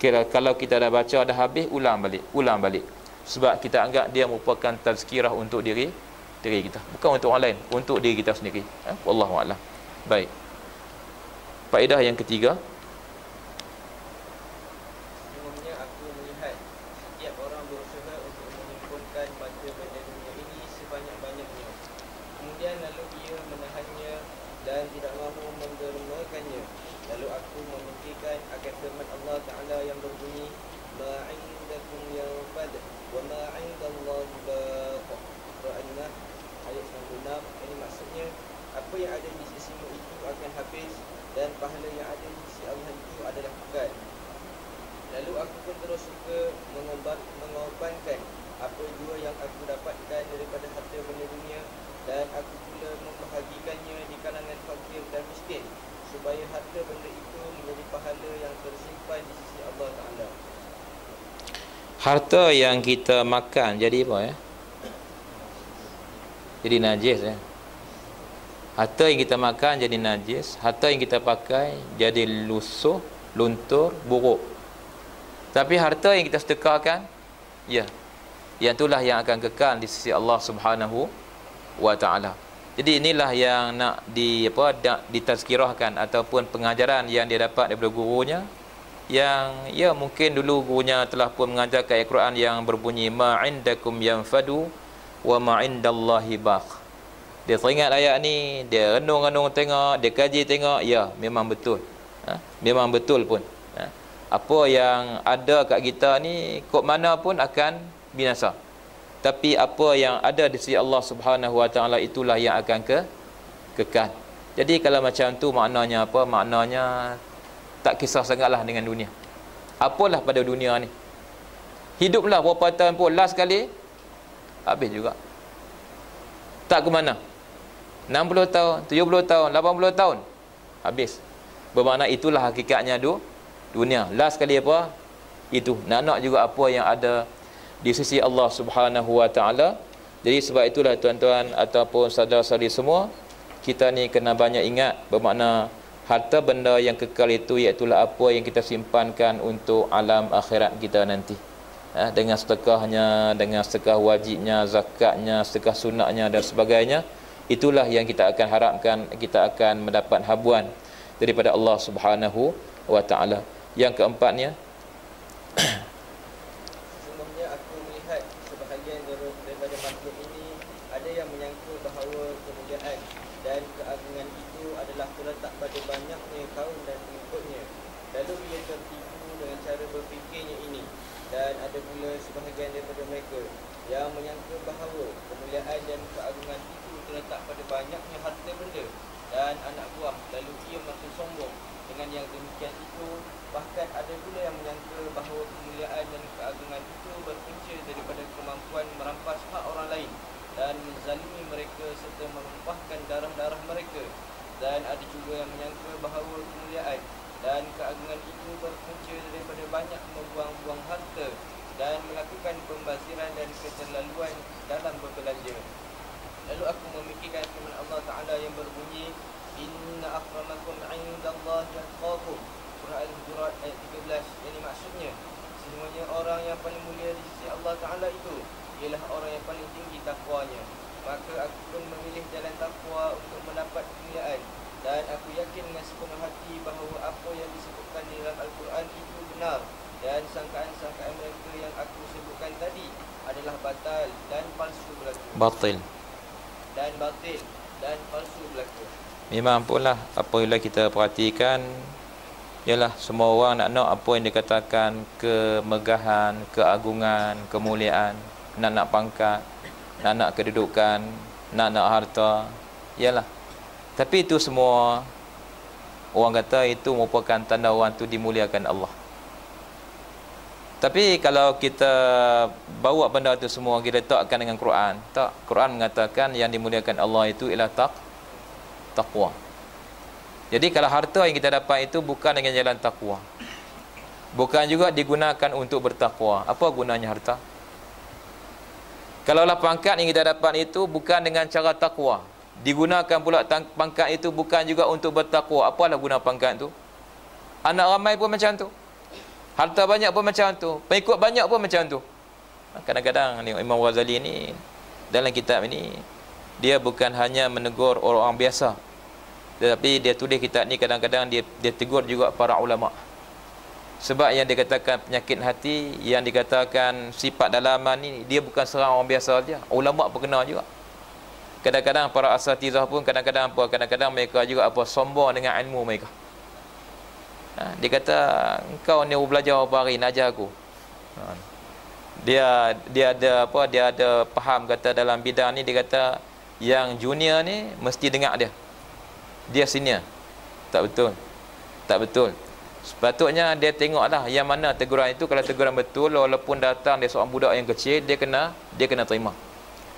kalau kita dah baca dah habis, ulang balik. Sebab kita anggap dia merupakan tazkirah untuk diri kita, bukan untuk orang lain, untuk diri kita sendiri. Wallahu a'lam. Baik. Faedah yang ketiga, sebelumnya aku melihat setiap orang berusaha untuk mengumpulkan benda-benda dunia ini sebanyak-banyaknya. Kemudian lalu ia menahannya dan tidak mahu mendermakannya. Lalu aku memikirkan akan firman Allah Ta'ala yang berbunyi, ma'indakum yanfad wa ma'indallahi baq. Al-Quran ayat 96. Ini maksudnya apa yang ada di sisimu itu akan habis dan pahala yang ada di sisi Allah itu adalah kekal. Lalu aku pun terus suka mengorbankan apa jua yang aku dapatkan daripada harta benda dunia, dan aku pula membahagikannya di kalangan fakir dan miskin, supaya harta benda itu menjadi pahala yang tersimpan di sisi Allah Ta'ala. harta yang kita makan jadi apa ya? Jadi najis ya. Harta yang kita makan jadi najis, harta yang kita pakai jadi lusuh, luntur, buruk. Tapi harta yang kita sedekahkan, ya, yang itulah yang akan kekal di sisi Allah Subhanahu wa ta'ala. Jadi inilah yang nak ditazkirahkan ataupun pengajaran yang dia dapat daripada gurunya, yang ya mungkin dulu gurunya telah pun mengajarkan ayat Quran yang berbunyi ma indakum yanfadu wa ma indallahi baq. Dia teringat ayat ni, dia renung-renung tengok, dia kaji tengok, ya memang betul. Memang betul pun. Apa yang ada kat kita ni kok mana pun akan binasa. Tapi apa yang ada di sisi Allah Subhanahu Wa Taala itulah yang akan kekal. Jadi kalau macam tu maknanya apa? Maknanya tak kisah sangatlah dengan dunia. Apalah pada dunia ni? Hiduplah berapa tahun pun, last kali habis juga. Tak ke mana? 60 tahun, 70 tahun, 80 tahun habis. Bermakna itulah hakikatnya dunia. Last kali apa? Itu. Nak juga apa yang ada di sisi Allah Subhanahu Wa Taala. Jadi sebab itulah tuan-tuan ataupun saudara-saudari semua, kita ni kena banyak ingat bermakna harta benda yang kekal itu iaitulah apa yang kita simpankan untuk alam akhirat kita nanti. Dengan sedekahnya, dengan sedekah wajibnya, zakatnya, sedekah sunatnya dan sebagainya, itulah yang kita akan harapkan kita akan mendapat habuan daripada Allah Subhanahu Wa Taala. Yang keempatnya, daripada makhluk ini ada yang menyangka bahawa kemuliaan dan keagungan itu adalah terletak pada banyaknya kaum dan pengikutnya. Lalu ia tertipu dengan cara berfikirnya ini, dan ada pula sebahagian daripada mereka yang menyangka bahawa kemuliaan dan keagungan itu terletak pada banyaknya harta benda dan anak buah. Lalu ia makin sombong dengan yang demikian itu. Bahkan ada pula yang menyangka bahawa kemuliaan dan keagungan itu berpunca daripada kemampuan merampas hak orang lain dan menzalimi mereka serta menumpahkan darah-darah mereka. Dan ada juga yang menyangka bahawa kemuliaan dan keagungan itu berpunca daripada banyak membuang-buang harta dan melakukan pembaziran dan keterlaluan dalam berbelanja. Lalu aku memikirkan firman Allah Ta'ala yang berbunyi, Inna akramakum indallahi atqakum, surah Al-Hujurat ayat 13. Yang maksudnya, semuanya orang yang paling mulia di sisi Allah Ta'ala itu ialah orang yang paling tinggi takwanya. Maka aku pun memilih jalan takwa untuk mendapat kemuliaan, dan aku yakin dengan sepenuh hati bahawa apa yang disebutkan di dalam Al-Quran itu benar, dan sangkaan-sangkaan mereka yang aku sebutkan tadi adalah batal dan palsu belaka. batil Dan palsu belaka. Memang pula apabila kita perhatikan, ialah semua orang nak apa yang dikatakan kemegahan, keagungan, kemuliaan, nak pangkat, nak kedudukan, nak harta, ialah. Tapi itu semua orang kata itu merupakan tanda orang tu dimuliakan Allah. Tapi kalau kita bawa benda itu semua kita letakkan dengan Quran, tak, Quran mengatakan yang dimuliakan Allah itu ialah taqwa. Jadi kalau harta yang kita dapat itu bukan dengan jalan takwa, bukan juga digunakan untuk bertakwa, apa gunanya harta? Kalaulah pangkat yang kita dapat itu bukan dengan cara takwa, digunakan pula pangkat itu bukan juga untuk bertakwa, apalah guna pangkat itu? Anak ramai pun macam tu, harta banyak pun macam tu, pengikut banyak pun macam tu. Kadang-kadang Imam Ghazali ni dalam kitab ini, dia bukan hanya menegur orang biasa, tetapi dia tulis kitab ni kadang-kadang dia tegur juga para ulama. Sebab yang dikatakan penyakit hati, yang dikatakan sifat dalaman ni, dia bukan serang orang biasa saja, ulama pun kena juga. Kadang-kadang para asatizah pun kadang-kadang mereka juga sombong dengan ilmu mereka. Dia kata, engkau ni belajar berapa hari, nak ajar aku. Dia ada faham kata dalam bidang ni, dia kata yang junior ni mesti dengar dia senior. Tak betul. Sepatutnya dia tengoklah yang mana teguran itu. Kalau teguran betul, walaupun datang dia seorang budak yang kecil, dia kena terima.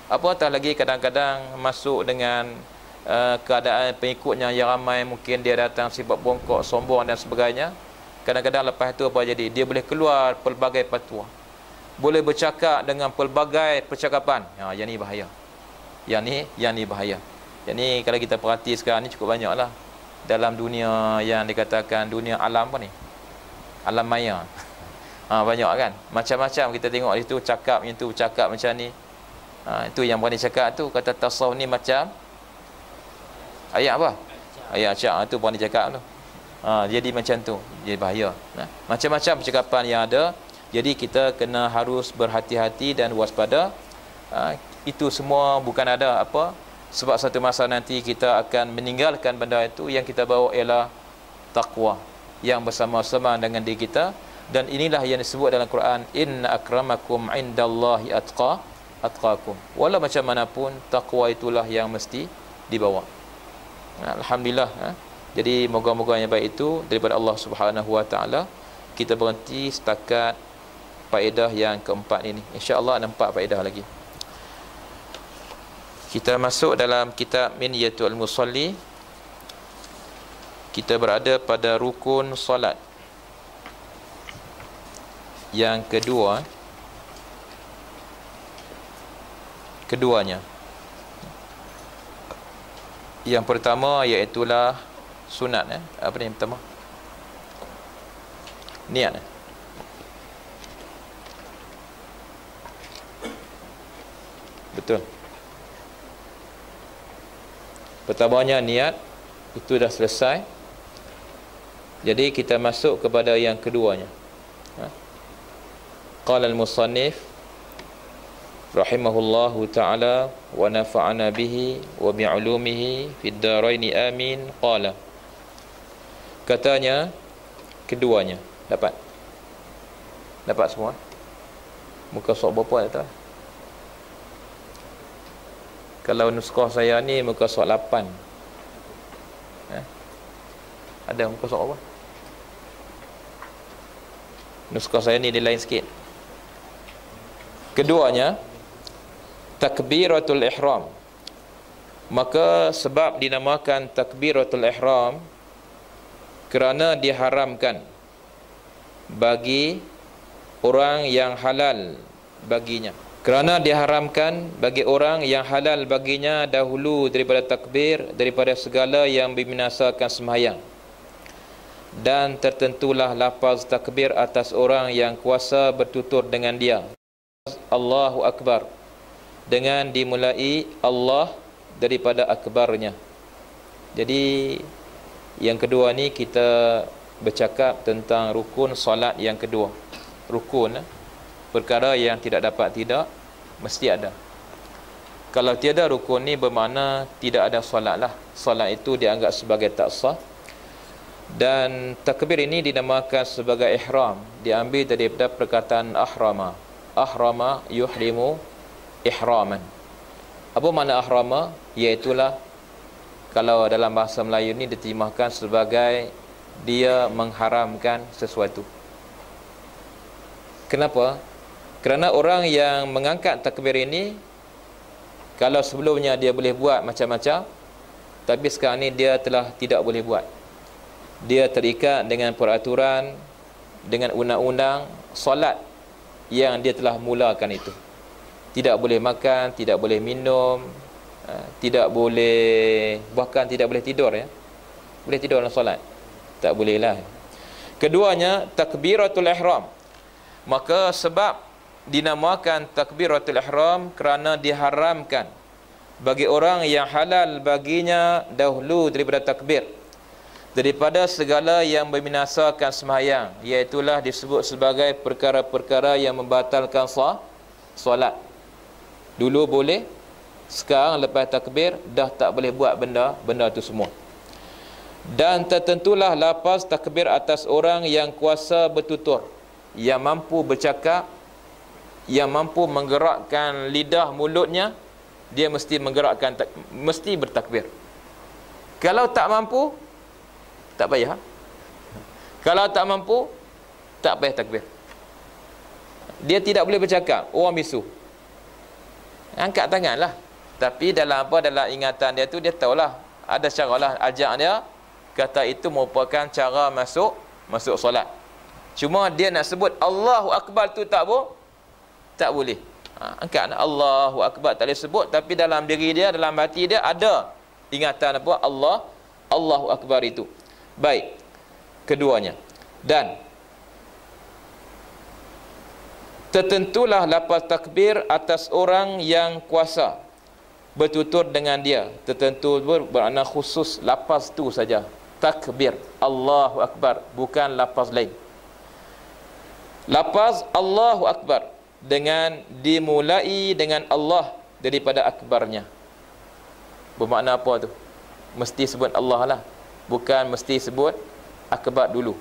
Apatah lagi kadang-kadang masuk dengan keadaan pengikutnya yang ramai, mungkin dia datang sifat bongkok, sombong dan sebagainya. Kadang-kadang lepas itu apa jadi? Dia boleh keluar pelbagai fatwa, boleh bercakap dengan pelbagai percakapan. Yang ni bahaya. Yang ni bahaya. Jadi kalau kita perhati sekarang ni cukup banyaklah dalam dunia yang dikatakan dunia alam apa ni? Alam maya. Banyak kan? Macam-macam kita tengok di situ, cakap macam tu, cakap macam ni. Itu yang berani cakap tu kata tasawuf ni macam Ayat apa? Ayat acak tu pun dia cakap tu. Jadi macam tu. Jadi bahaya. Macam-macam percakapan yang ada. Jadi kita kena harus berhati-hati dan waspada. Itu semua bukan ada apa, sebab satu masa nanti kita akan meninggalkan benda itu. Yang kita bawa ialah taqwa yang bersama-sama dengan diri kita. Dan inilah yang disebut dalam Quran, inna akramakum indallahi atqakum. Walau macam manapun, taqwa itulah yang mesti dibawa. Alhamdulillah. Jadi moga-moga yang baik itu daripada Allah Subhanahu Wa Taala. Kita berhenti setakat faedah yang keempat ini. InsyaAllah ada 4 faedah lagi. Kita masuk dalam kitab Minyatul Musalli. Kita berada pada rukun solat yang keduanya. Yang pertama iaitulah sunat. Apa ni yang pertama? Niat. Betul. Pertamanya niat, itu dah selesai. Jadi kita masuk kepada yang keduanya. Qala al-musannif rahimahullahu ta'ala wa nafa'ana bihi wa bi'ulumihi fid daraini amin. Qala, katanya keduanya. Dapat semua? Muka surat berapa tak tahu? Kalau nuskah saya ni muka surat 8. Ada muka surat apa? Nuskah saya ni dia lain sikit. Keduanya takbiratul ihram. Maka sebab dinamakan takbiratul ihram kerana diharamkan bagi orang yang halal baginya. Kerana diharamkan bagi orang yang halal baginya dahulu daripada takbir, daripada segala yang membinasakan sembahyang. Dan tertentulah lafaz takbir atas orang yang kuasa bertutur dengan dia. Allahu Akbar, dengan dimulai Allah daripada akbarnya. Jadi yang kedua ni kita bercakap tentang rukun solat yang kedua. Rukun, perkara yang tidak dapat tidak, mesti ada. Kalau tiada rukun ni bermakna tidak ada solat lah. Solat itu dianggap sebagai tak sah. Dan takbir ini dinamakan sebagai ihram, diambil daripada perkataan ahrama. Ahrama yuhrimu ihraman. Apa makna ahrama? Iaitulah, kalau dalam bahasa Melayu ni diterjemahkan sebagai dia mengharamkan sesuatu. Kenapa? Kerana orang yang mengangkat takbir ini, kalau sebelumnya dia boleh buat macam-macam, tapi sekarang ni dia telah tidak boleh buat. Dia terikat dengan peraturan, dengan undang-undang solat yang dia telah mulakan itu. Tidak boleh makan, tidak boleh minum, tidak boleh, bahkan tidak boleh tidur ya. Boleh tidur dalam solat? Tak boleh lah. Keduanya takbiratul ihram. Maka sebab dinamakan takbiratul ihram kerana diharamkan bagi orang yang halal baginya dahulu daripada takbir, daripada segala yang membinasakan sembahyang, iaitulah disebut sebagai perkara-perkara yang membatalkan solat. Dulu boleh, sekarang lepas takbir dah tak boleh buat benda itu semua. Dan tertentulah lafaz takbir atas orang yang kuasa bertutur, yang mampu bercakap, yang mampu menggerakkan lidah mulutnya, dia mesti menggerakkan, mesti bertakbir. Kalau tak mampu, tak payah. Kalau tak mampu, tak payah takbir. Dia tidak boleh bercakap, orang bisu, angkat tanganlah. Tapi dalam apa, dalam ingatan dia tu, dia tahulah ada caralah ajak dia, kata itu merupakan cara masuk solat. Cuma dia nak sebut Allahu Akbar tu tak boleh. Angkat Allahu Akbar tak boleh sebut, tapi dalam diri dia, dalam hati dia ada ingatan apa? Allahu Akbar itu. Baik, keduanya. Dan tertentulah lafaz takbir atas orang yang kuasa bertutur dengan dia, tertentu bermakna khusus lafaz tu saja. Takbir, Allahu Akbar, bukan lafaz lain. Lafaz Allahu Akbar dengan dimulai dengan Allah daripada akbarnya. Bermakna apa tu? Mesti sebut Allah lah, bukan mesti sebut akbar dulu.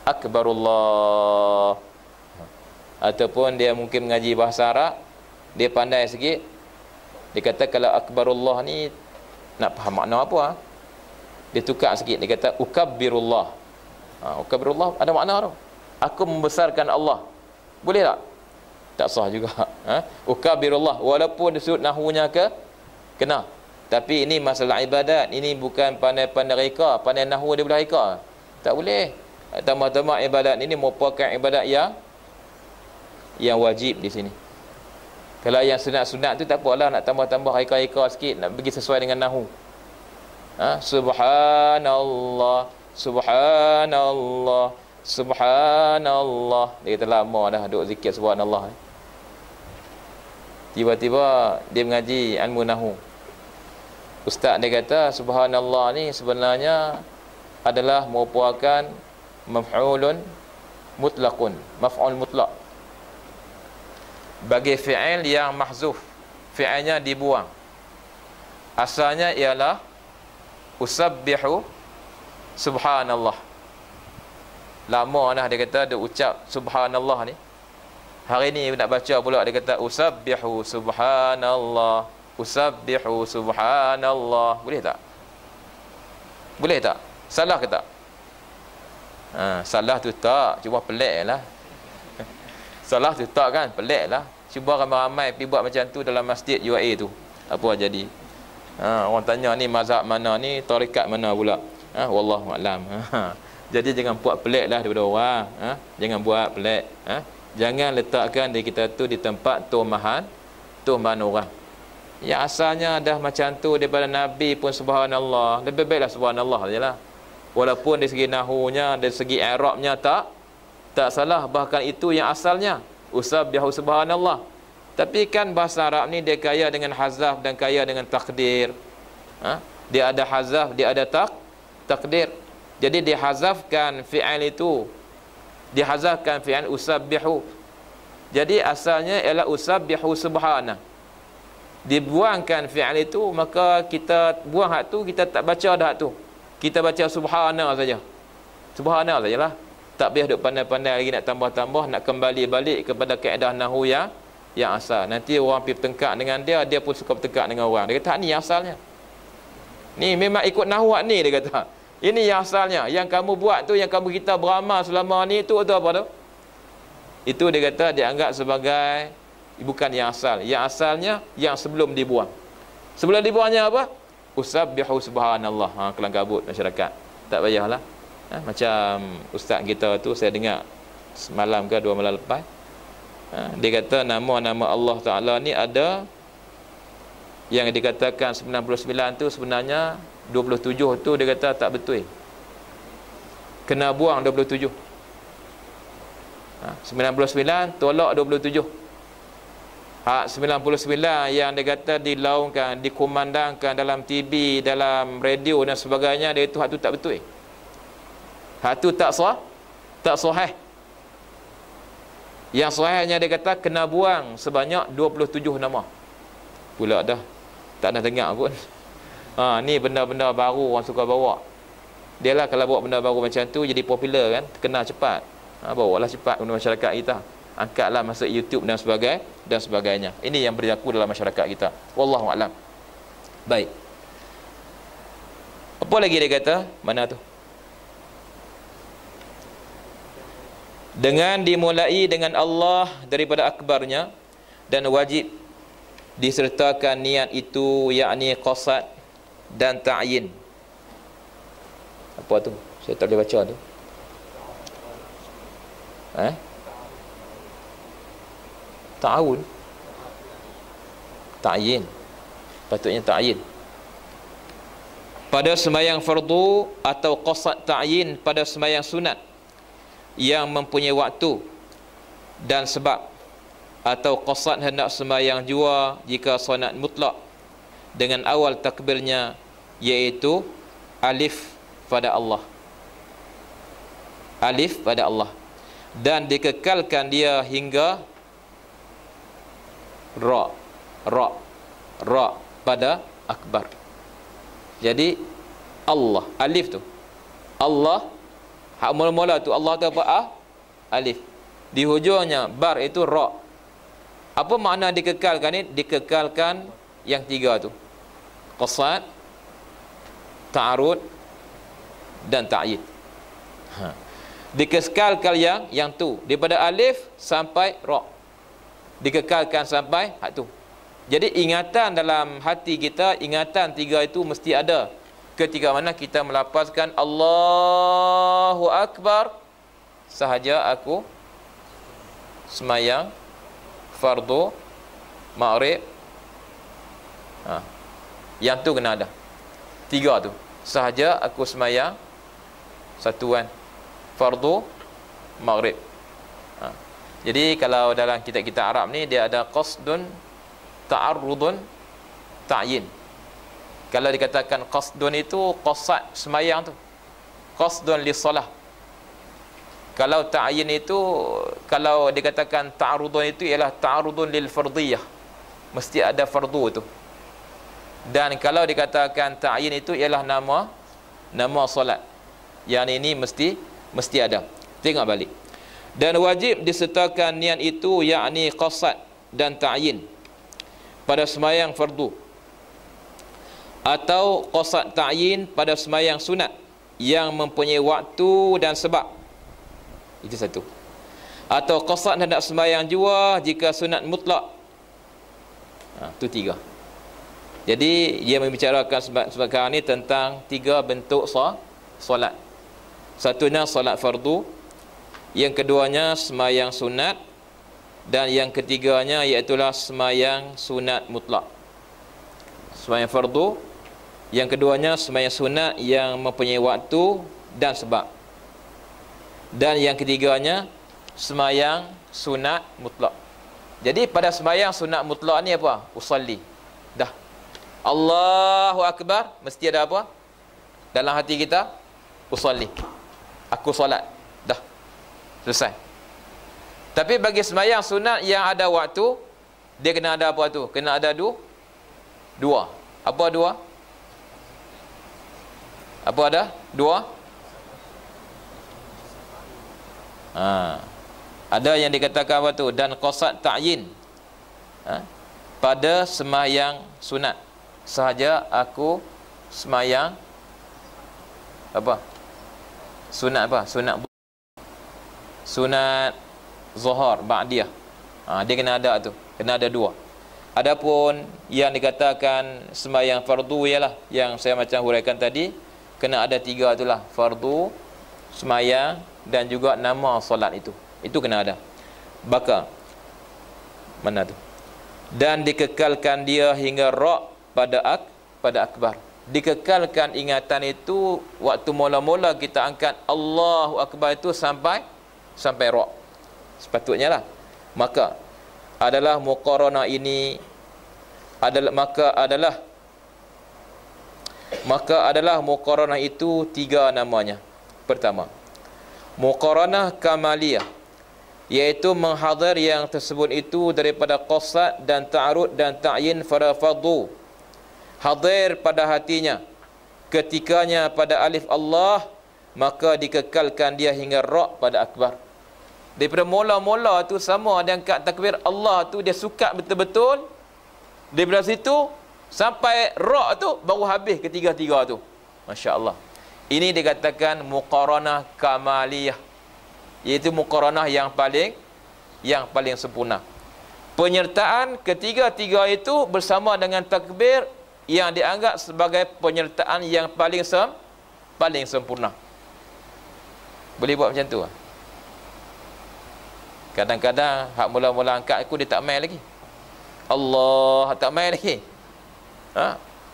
Akbarullah. Ataupun dia mungkin mengaji bahasa Arab, dia pandai sikit, dia kata kalau akbarullah ni nak faham makna apa, dia tukar sikit, dia kata ukabbirullah. Ukabbirullah ada makna tu, aku membesarkan Allah. Boleh tak? Tak sah juga. Ukabbirullah, walaupun disebut nahunya kena. Tapi ini masalah ibadat, ini bukan pandai-pandai reka, pandai nahu dia boleh reka. Tak boleh. Tambah-tambah ibadat ini merupakan ibadat yang wajib di sini. Kalau yang sunat-sunat tu tak apalah, nak tambah-tambah reka-reka sikit, nak pergi sesuai dengan nahu. Subhanallah, subhanallah, subhanallah. Dia kata lama dah duk zikir subhanallah. Tiba-tiba dia mengaji ilmu nahu. Ustaz dia kata subhanallah ni sebenarnya adalah merupakan maf'ulun mutlaqun, maf'ul mutlaq, bagi fi'il yang mahzuf, fi'ilnya dibuang. Asalnya ialah usabbihu subhanallah. Lama dah dia kata dia ucap subhanallah ni. Hari ni nak baca pula dia kata usabbihu subhanallah, usabbihu subhanallah. Boleh tak? Boleh tak? Salah ke tak? Salah tu tak, cuma pelik lah. Salah tu tak kan, pelik lah. Cuba ramai-ramai pergi buat macam tu dalam masjid UAE tu, apa jadi? Orang tanya ni mazhab mana ni, tarikat mana pula? Wallahu a'lam. Jadi jangan buat pelik lah daripada orang. Jangan buat pelik. Jangan letakkan diri kita tu di tempat tumahan orang. Yang asalnya dah macam tu daripada Nabi pun subhanallah, lebih baiklah subhanallah sajalah. Walaupun dari segi nahunya, dari segi i'rabnya tak salah, bahkan itu yang asalnya usabbihu subhanallah. Tapi kan bahasa Arab ni dia kaya dengan hazaf dan kaya dengan takdir. Dia ada hazaf, dia ada takdir. Jadi dihazafkan fi'il itu, dihazafkan fi'il usabbihu. Jadi asalnya ialah usabbihu subhana. Dibuangkan fi'il itu, maka kita buang hak tu, kita tak baca dah hak tu. Kita baca subhana saja. Subhana sajalah. Tak payah duk pandai-pandai lagi nak tambah-tambah, nak kembali balik kepada kaedah nahwu yang asal. Nanti orang pergi bertengkar dengan dia, dia pun suka bertengkar dengan orang. Dia kata ni asalnya. Ni memang ikut nahwu ni, dia kata. Ini yang asalnya. Yang kamu buat tu, yang kamu kita beramal selama ni tu apa tu? Itu dia kata dianggap sebagai bukan yang asal. Yang asalnya yang sebelum dibuang. Sebelum dibuangnya apa? Usabbihu subhanallah. Kelang kabut masyarakat. Tak payahlah. Macam ustaz kita tu saya dengar semalam ke 2 malam lepas, dia kata nama-nama Allah Ta'ala ni ada yang dikatakan 99 tu sebenarnya 27 tu dia kata tak betul, kena buang 27. 99 tolak 27. 99 yang dia kata dilaungkan, dikumandangkan dalam TV, dalam radio dan sebagainya, dia itu hak tu tak betul. Hak tu tak sahih. Yang sahihnya dia kata kena buang sebanyak 27 nama. Pula dah tak nak dengar pun. Ni benda-benda baru orang suka bawa. Dia lah kalau bawa benda baru macam tu jadi popular kan, terkenal cepat. Bawalah cepat kepada masyarakat kita. Angkatlah masuk YouTube dan sebagainya. Ini yang berlaku dalam masyarakat kita. Wallahu a'lam. Baik. Apa lagi dia kata? Mana tu? Dengan dimulai dengan Allah daripada akbarnya, dan wajib disertakan niat itu, yakni qasad dan ta'yin. Apa tu? Saya tak boleh baca tu. Ta'awun, ta'yin. Patutnya ta'yin pada sembahyang fardu, atau qasad ta'yin pada sembahyang sunat yang mempunyai waktu dan sebab, atau qasad hendak sembahyang jua jika sunat mutlak dengan awal takbirnya, yaitu alif pada Allah. Alif pada Allah. Dan dikekalkan dia hingga ra pada akbar. Jadi Allah, alif tu Allah, hak mula-mula tu Allah tu apa? Alif. Di hujungnya bar itu ra. Apa makna dikekalkan ni? Dikekalkan yang tiga tu, qasad, ta'arud dan ta'yid. Dikekalkan yang tu daripada alif sampai ra, dikekalkan sampai hak tu. Jadi ingatan dalam hati kita, ingatan tiga itu mesti ada ketika mana kita melafazkan Allahu Akbar sahaja aku semayang fardu maghrib. Yang tu kena ada tiga tu, sahaja aku semayang satuan fardu maghrib. Jadi kalau dalam kitab-kitab Arab ni dia ada qasdun, ta'arrudun, ta'yin. Kalau dikatakan qasdun itu qasad semayang tu, qasdun li solah. Kalau ta'yin itu, kalau dikatakan ta'arrudun itu ialah ta'arrudun lil fardiyah, mesti ada fardu tu. Dan kalau dikatakan ta'yin itu ialah nama solat, yang ini mesti ada. Tengok balik. Dan wajib disertakan niat itu, yakni qasad dan ta'yin pada semayang fardu, atau qasad ta'yin pada semayang sunat yang mempunyai waktu dan sebab. Itu satu. Atau qasad hendak semayang jua jika sunat mutlak. Itu tiga. Jadi dia membicarakan sekarang ni tentang tiga bentuk solat. Satunya solat fardu, yang keduanya semayang sunat, dan yang ketiganya iaitulah semayang sunat mutlak. Semayang fardu, yang keduanya semayang sunat yang mempunyai waktu dan sebab, dan yang ketiganya semayang sunat mutlak. Jadi pada semayang sunat mutlak ni apa? Usalli. Dah Allahu Akbar, mesti ada apa dalam hati kita? Usalli, aku solat. Dah selesai. Tapi bagi semayang sunat yang ada waktu, dia kena ada apa tu? Kena ada dua. Apa dua? Apa ada? Dua. Ada yang dikatakan apa tu? Dan qasad ta'yin pada semayang sunat sahaja aku semayang apa? Sunat apa? Sunat zuhur ba'diyah. Dia kena ada tu, kena ada dua. Adapun yang dikatakan semayang fardu ialah yang saya macam huraikan tadi, kena ada tiga itulah, fardu, semayang dan juga nama solat itu kena ada. Baka mana tu? Dan dikekalkan dia hingga ra pada akbar. Dikekalkan ingatan itu waktu mula-mula kita angkat Allahu Akbar itu sampai ra. Sepatutnya lah. Maka adalah muqaranah ini maka adalah muqaranah itu tiga namanya. Pertama, muqaranah kamaliyah, iaitu menghadar yang tersebut itu daripada qasad dan ta'arud dan ta'yin pada fardu, hadir pada hatinya ketikanya pada alif Allah, maka dikekalkan dia hingga ra pada akbar. Daripada mula-mula tu sama dia angkat takbir Allah tu, dia sukat betul-betul. Daripada situ sampai ra tu baru habis ketiga-tiga tu. Masya-Allah. Ini dikatakan muqaranah kamaliyah, iaitu muqaranah yang paling sempurna. Penyertaan ketiga-tiga itu bersama dengan takbir yang dianggap sebagai penyertaan yang paling sempurna. Boleh buat macam tu lah. Kadang-kadang hak mula-mula angkat aku dia tak main lagi. Allah tak main lagi.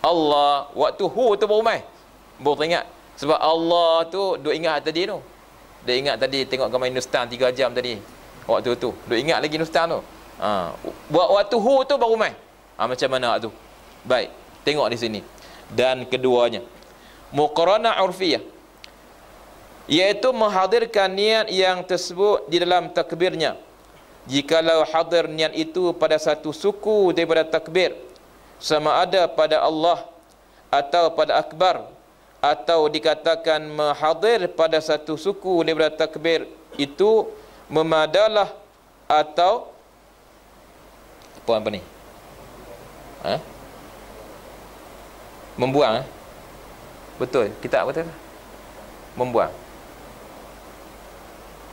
Allah waktu hu tu baru main. Baru teringat. Sebab Allah tu duk ingat tadi tu. Dia ingat tadi tengok gambar Hindustan 3 jam tadi. Waktu tu duk ingat lagi Hindustan tu. Buat waktu hu tu baru main. Macam mana tu? Baik. Tengok di sini. Dan keduanya, muqaranah urfiyah, iaitu menghadirkan niat yang tersebut di dalam takbirnya. Jikalau hadir niat itu pada satu suku daripada takbir, sama ada pada Allah atau pada akbar, atau dikatakan menghadir pada satu suku daripada takbir itu memadalah, atau apa ni? Membuang. Betul, kitab betul. Membuang.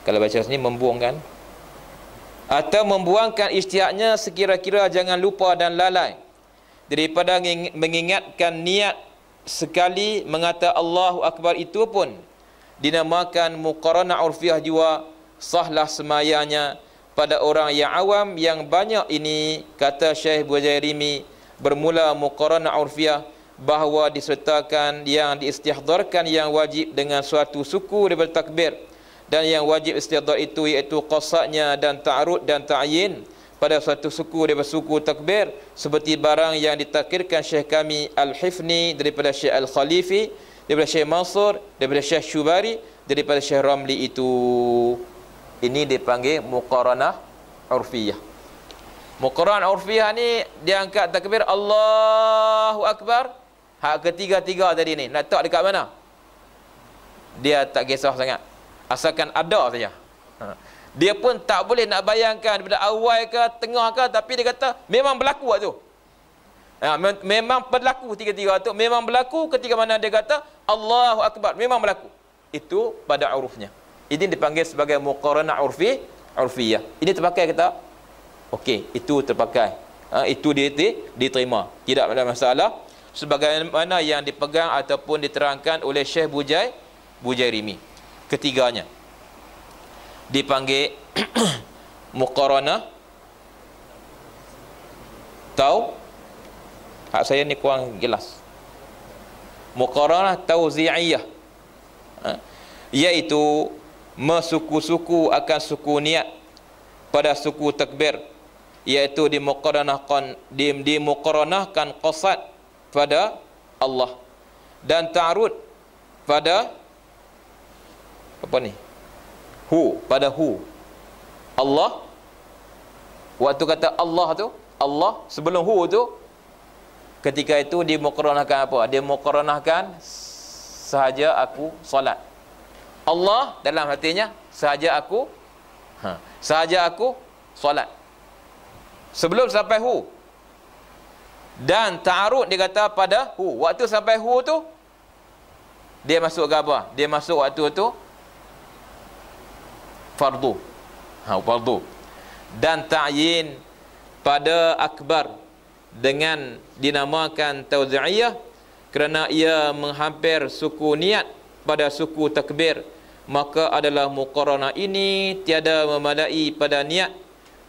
Kalau baca sini membuang kan? Atau membuangkan ijtihadnya sekira-kira jangan lupa dan lalai daripada mengingatkan niat sekali mengata Allahu Akbar itu pun dinamakan muqaranah urfiyah jua, sahlah semayanya pada orang yang awam yang banyak ini. Kata Syekh Bujairimi, bermula muqaranah urfiyah bahawa disertakan yang diistihdharkan yang wajib dengan suatu suku daripada takbir, dan yang wajib istihdhar itu iaitu qasadnya dan ta'arud dan ta'yin pada suatu suku daripada suku takbir, seperti barang yang ditakirkan Syekh kami Al-Hifni daripada Syekh Al-Khalifi, daripada Syekh Mansur, daripada Syekh Syubari, daripada Syekh Ramli itu. Ini dipanggil muqaranah urfiyah. Muqaranah urfiyah ni dia angkat takbir Allahu Akbar, hak ketiga-tiga tadi ni nak letak dekat mana? Dia tak kisah sangat, asalkan ada saja. Dia pun tak boleh nak bayangkan daripada awal ke tengah ke, tapi dia kata memang berlaku waktu tu. Memang berlaku tiga-tiga tu, memang berlaku ketika mana dia kata Allahu Akbar, memang berlaku. Itu pada urufnya. Ini dipanggil sebagai muqaranah urfiyah. Ini terpakai ke tak? Okey, itu terpakai. Itu diterima. Tidak ada masalah. Sebagaimana yang dipegang ataupun diterangkan oleh Syekh Bujairimi. Ketiganya dipanggil muqaranah hak saya ni kurang jelas. Muqaranah tauzi'iyah, iaitu mesuku-suku akan suku niat pada suku takbir, iaitu dimuqaranahkan qasad pada Allah dan ta'arud pada apa ni? Pada Allah. Waktu kata Allah tu, Allah sebelum tu, ketika itu dimuqaranahkan apa? Dimuqaranahkan sahaja aku solat. Allah dalam hatinya sahaja aku solat. Sebelum sampai dan ta'arud dia kata pada waktu sampai tu dia masuk ke apa? Dia masuk waktu tu fardu. Fardu. Dan ta'yin pada akbar dengan dinamakan tauzi'iyah kerana ia menghampir suku niat pada suku takbir, maka adalah muqaranah ini tiada memadai pada niat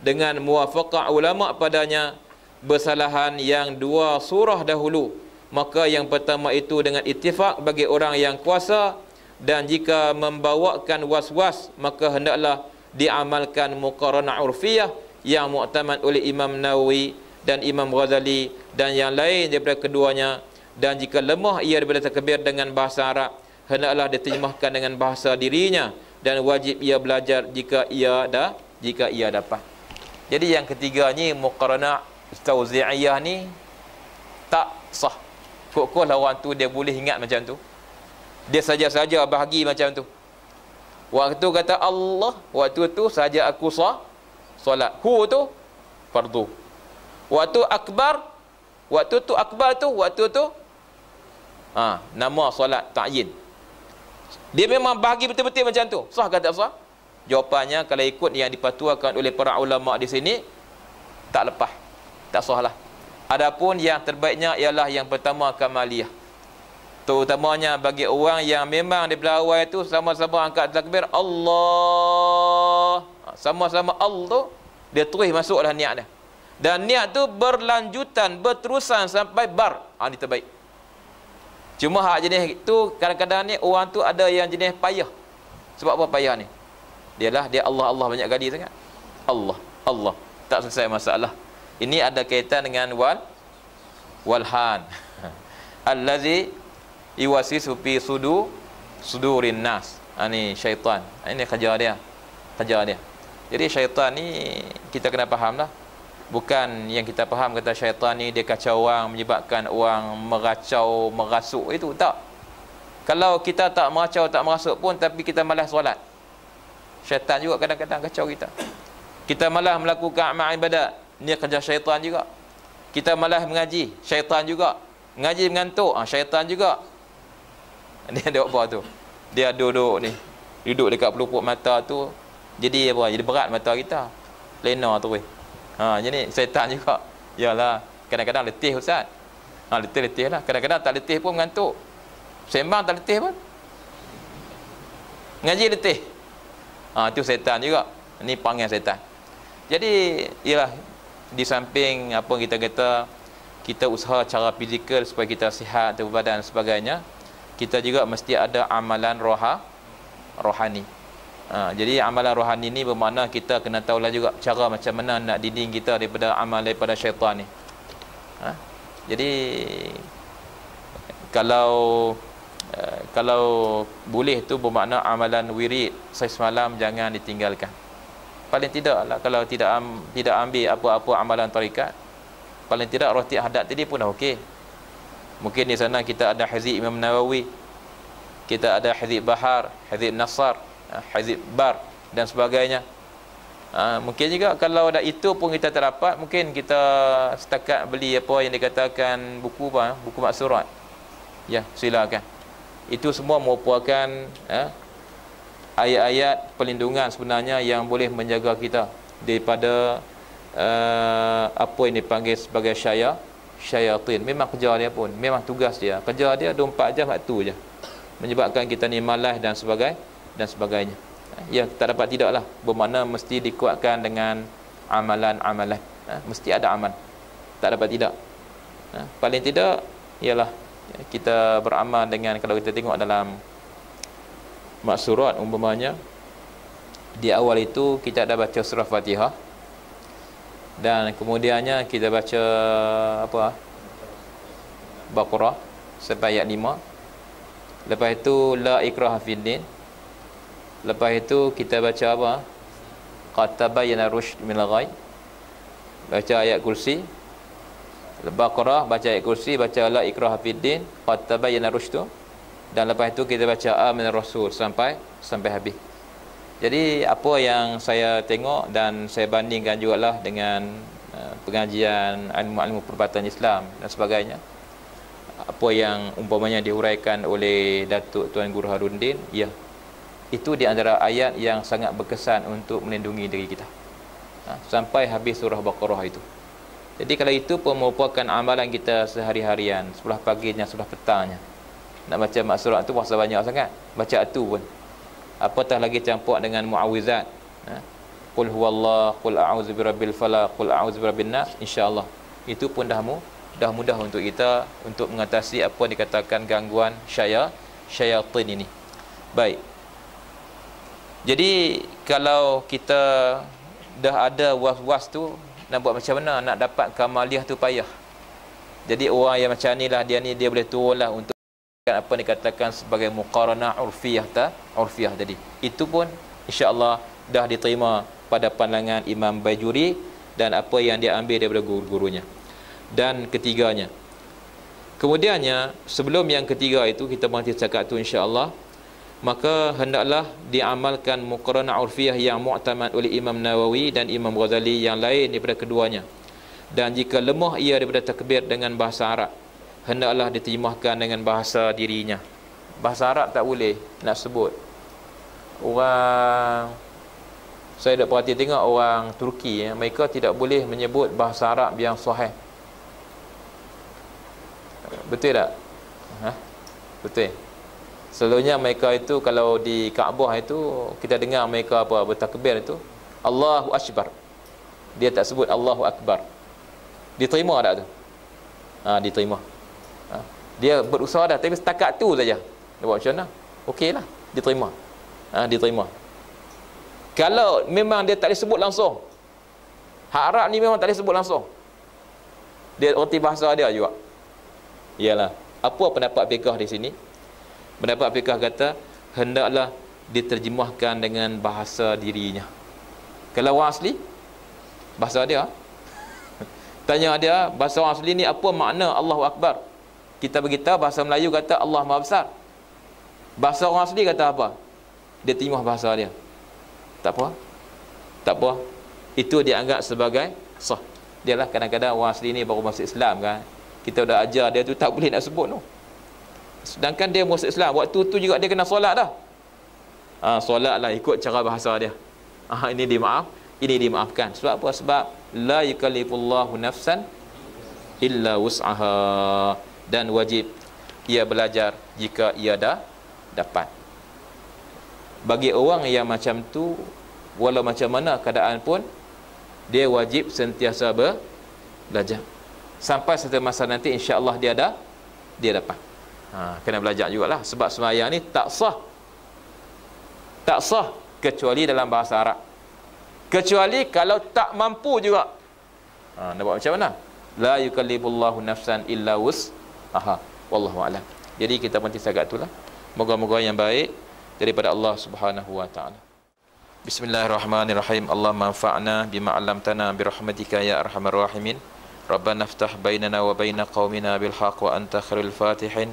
dengan muwafaqah ulama padanya bersalahan yang dua surah dahulu. Maka yang pertama itu dengan ittifaq bagi orang yang kuasa, dan jika membawakan was-was maka hendaklah diamalkan muqaranah urfiyah yang muktamad oleh Imam Nawawi dan Imam Ghazali dan yang lain daripada keduanya. Dan jika lemah ia daripada takbir dengan bahasa Arab, hendaklah diterjemahkan dengan bahasa dirinya, dan wajib ia belajar jika ia dapat. Jadi yang ketiganya muqaranah tauzi'iyah ni tak sah. Kok orang tu dia boleh ingat macam tu, dia saja-saja bahagi macam tu. Waktu kata Allah, waktu tu saja aku solat. Tu fardu. Waktu akbar, waktu tu nama solat ta'yin. Dia memang bahagi betul-betul macam tu. Sah ke tak sah? Jawapannya kalau ikut yang dipatuakan oleh para ulama di sini, tak lepas, tak sah lah. Adapun yang terbaiknya ialah yang pertama kamaliyah, terutamanya bagi orang yang memang di awal itu sama-sama angkat takbir Allah, sama-sama Allah, dia terus masuklah niat dia, dan niat tu berlanjutan, berterusan sampai bar. Ini terbaik. Cuma hak jenis itu kadang-kadang ni orang tu ada yang jenis payah. Sebab apa payah ni? Dia Allah banyak kali sangat. Allah tak selesai masalah. Ini ada kaitan dengan walhan allazi yuwasisu fi sudurin nas. Ni syaitan. Ini kerja dia. Jadi syaitan ni kita kena faham lah. Bukan yang kita faham kata syaitan ni dia kacau orang, menyebabkan orang meracau, merasuk, itu tak. Kalau kita tak meracau, tak merasuk pun tapi kita malas solat, syaitan juga kadang-kadang kacau kita. Kita malas melakukan amal ibadat, ni kerja syaitan juga. Kita malas mengaji, syaitan juga. Mengaji mengantuk, syaitan juga. Dia ada apa tu? Dia duduk ni, duduk dekat pelupuk mata tu, jadi apa? Jadi berat mata kita, lena tu weh. Jadi syaitan juga. Yalah, kadang-kadang letih ustaz. Letih lah. Kadang-kadang tak letih pun mengantuk. Sembang tak letih pun. Ngaji letih. Itu syaitan juga. Ni panggil syaitan. Jadi ialah di samping apa kita kata, kita usaha cara fizikal supaya kita sihat tubuh badan dan sebagainya, kita juga mesti ada amalan rohani. Jadi amalan rohani ni bermakna kita kena tahulah juga cara macam mana nak dinding kita daripada amal daripada syaitan ni. Jadi kalau boleh tu bermakna amalan wirid semalam jangan ditinggalkan. Paling tidak lah, kalau tidak ambil apa-apa amalan tarikat, paling tidak roti hadat tadi pun dah okey. Mungkin di sana kita ada Hizib Imam Nawawi, kita ada Hizib Bahar, Hizib Nasar, Hizib Bar dan sebagainya. Mungkin juga kalau ada itu pun kita tak dapat, mungkin kita setakat beli apa yang dikatakan buku maksurat. Ya, silakan. Itu semua merupakan ayat-ayat perlindungan sebenarnya yang boleh menjaga kita daripada apa yang dipanggil sebagai syaitan. Memang kerja dia pun, memang tugas dia. Kerja dia 24 jam waktu je. Menyebabkan kita ni malas dan sebagainya. Ya, tak dapat tidaklah. Bermakna mesti dikuatkan dengan amalan-amalan. Mesti ada amal. Tak dapat tidak. Paling tidak ialah kita beramal dengan, kalau kita tengok dalam maksurat umpamanya, di awal itu kita ada baca surah Fatihah, dan kemudiannya kita baca apa? Baqarah sampai ayat 5. Lepas itu la ikraha fiddin. Lepas itu kita baca apa? Qad tabayyana rusyd minal ghayy. Baca ayat kursi. Baqarah baca ayat kursi, baca la ikraha fiddin, qad tabayyana rusyd. Dan lepas itu kita baca Amin Rasul sampai habis. Jadi apa yang saya tengok dan saya bandingkan jugalah dengan pengajian ilmu-ilmu perubatan Islam dan sebagainya, apa yang umpamanya dihuraikan oleh Datuk Tuan Guru Haruddin, ya, itu di antara ayat yang sangat berkesan untuk melindungi diri kita sampai habis surah Baqarah itu. Jadi kalau itu pun merupakan amalan kita sehari-harian, sebelah paginya, sebelah petangnya. Nak baca maksurat tu puasa banyak sangat. Baca tu pun. Apatah lagi campur dengan muawizat. Qul huwallah, qul a'udzu birabbil falaq, qul a'udzu birabbin nas, insya-Allah. Itu pun dah mudah untuk kita untuk mengatasi apa dikatakan gangguan syaitan ini. Baik. Jadi kalau kita dah ada was-was tu, nak buat macam mana nak dapat kamaliyah tu payah. Jadi orang yang macam ni lah, dia boleh turunlah untuk apa dikatakan sebagai muqaranah urfiyah tadi. Itu pun insya-Allah dah diterima pada pandangan Imam Bajuri dan apa yang dia ambil daripada guru-gurunya. Dan ketiganya, kemudiannya sebelum yang ketiga itu kita berhenti cakap tu insya-Allah, maka hendaklah diamalkan muqaranah urfiyah yang mu'tamad oleh Imam Nawawi dan Imam Ghazali yang lain daripada keduanya. Dan jika lemah ia daripada takbir dengan bahasa Arab, hendaklah diterjemahkan dengan bahasa dirinya. Bahasa Arab tak boleh nak sebut. Saya dah perhati tengok orang Turki, mereka tidak boleh menyebut bahasa Arab yang sahih. Betul tak? Betul. Selalunya mereka itu kalau di Kaabah itu kita dengar mereka apa bertakbir itu Allahu Akbar. Dia tak sebut Allahu Akbar. Diterima tak tu? Diterima. Dia berusaha dah, tapi setakat tu saja. Dia buat macam mana? Okeylah, diterima. Diterima. Kalau memang dia tak boleh sebut langsung, hak Arab ni memang tak boleh sebut langsung, dia erti bahasa dia juga. Ialah, apa pendapat fiqh di sini? Pendapat fiqh kata hendaklah diterjemahkan dengan bahasa dirinya. Kalau orang asli, bahasa dia. Tanya dia, bahasa orang asli ni apa makna Allahu Akbar? Kita beritahu bahasa Melayu kata Allah Maha Besar. Bahasa orang asli kata apa? Dia terjemah bahasa dia. Tak apa. Tak apa. Itu dianggap sebagai sah. Dialah kadang-kadang orang asli ni baru masuk Islam kan. Kita dah ajar dia tu tak boleh nak sebut tu. Sedangkan dia masuk Islam, waktu tu juga dia kena solat dah. Solat lah ikut cara bahasa dia. Ini dimaafkan. Sebab apa? Sebab la yukallifullahu nafsan illa wus'aha, dan wajib ia belajar jika ia dah dapat. Bagi orang yang macam tu, walau macam mana keadaan pun, dia wajib sentiasa belajar sampai satu masa nanti insya-Allah dia dapat. Kena belajar jugalah, sebab sembahyang ni tak sah kecuali dalam bahasa Arab, kecuali kalau tak mampu juga. Nak buat macam mana? La yukallifullahu nafsan illa wus'aha. Wallahu a'lam. Jadi kita berhenti setakat itulah. Moga-moga yang baik daripada Allah Subhanahu wa taala. Bismillahirrahmanirrahim. Allahumma anfa'na bima 'allamtana bi rahmatika ya arhamar rahimin. Rabbana iftah bainana wa baina qaumina bil haqq wa anta khairul fatihin.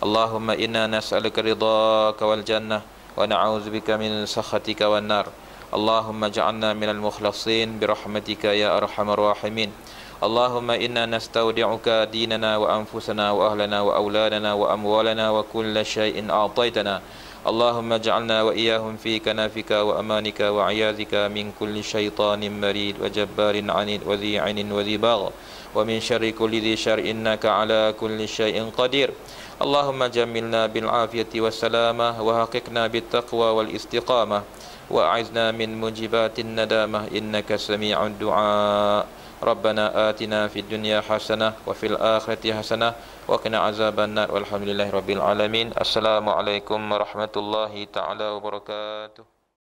Allahumma inna nas'aluka ridhaka wal jannah wa na'udzubika min sakhatika wan nar. Allahumma ja'alna minal mukhlasin bi rahmatika ya arhamar rahimin. Allahumma inna nastaudi'uka dinana wa anfusana wa ahlana wa auladana wa amwalana wa kulla syai'in a'taitana. Allahumma ja'alna wa iyahum fi kanafika wa amanika wa a'yadika min kulli syaitanin marid wa jabbarin 'anid wa dhi'inin wa dhibagh wa min syarri kulli dhi syar'in innaka 'ala kulli syai'in qadir. Allahumma jammilna bil afiyati was salamah wa haqiqna bit taqwa wal istiqamah wa a'izna min mujibatin nadamah innaka sami'ud du'a. Rabbana atina fid dunya hasanah wa fil akhirati hasanah wa qina azabannar walhamdulillahi rabbil alamin. Assalamualaikum warahmatullahi taala wabarakatuh.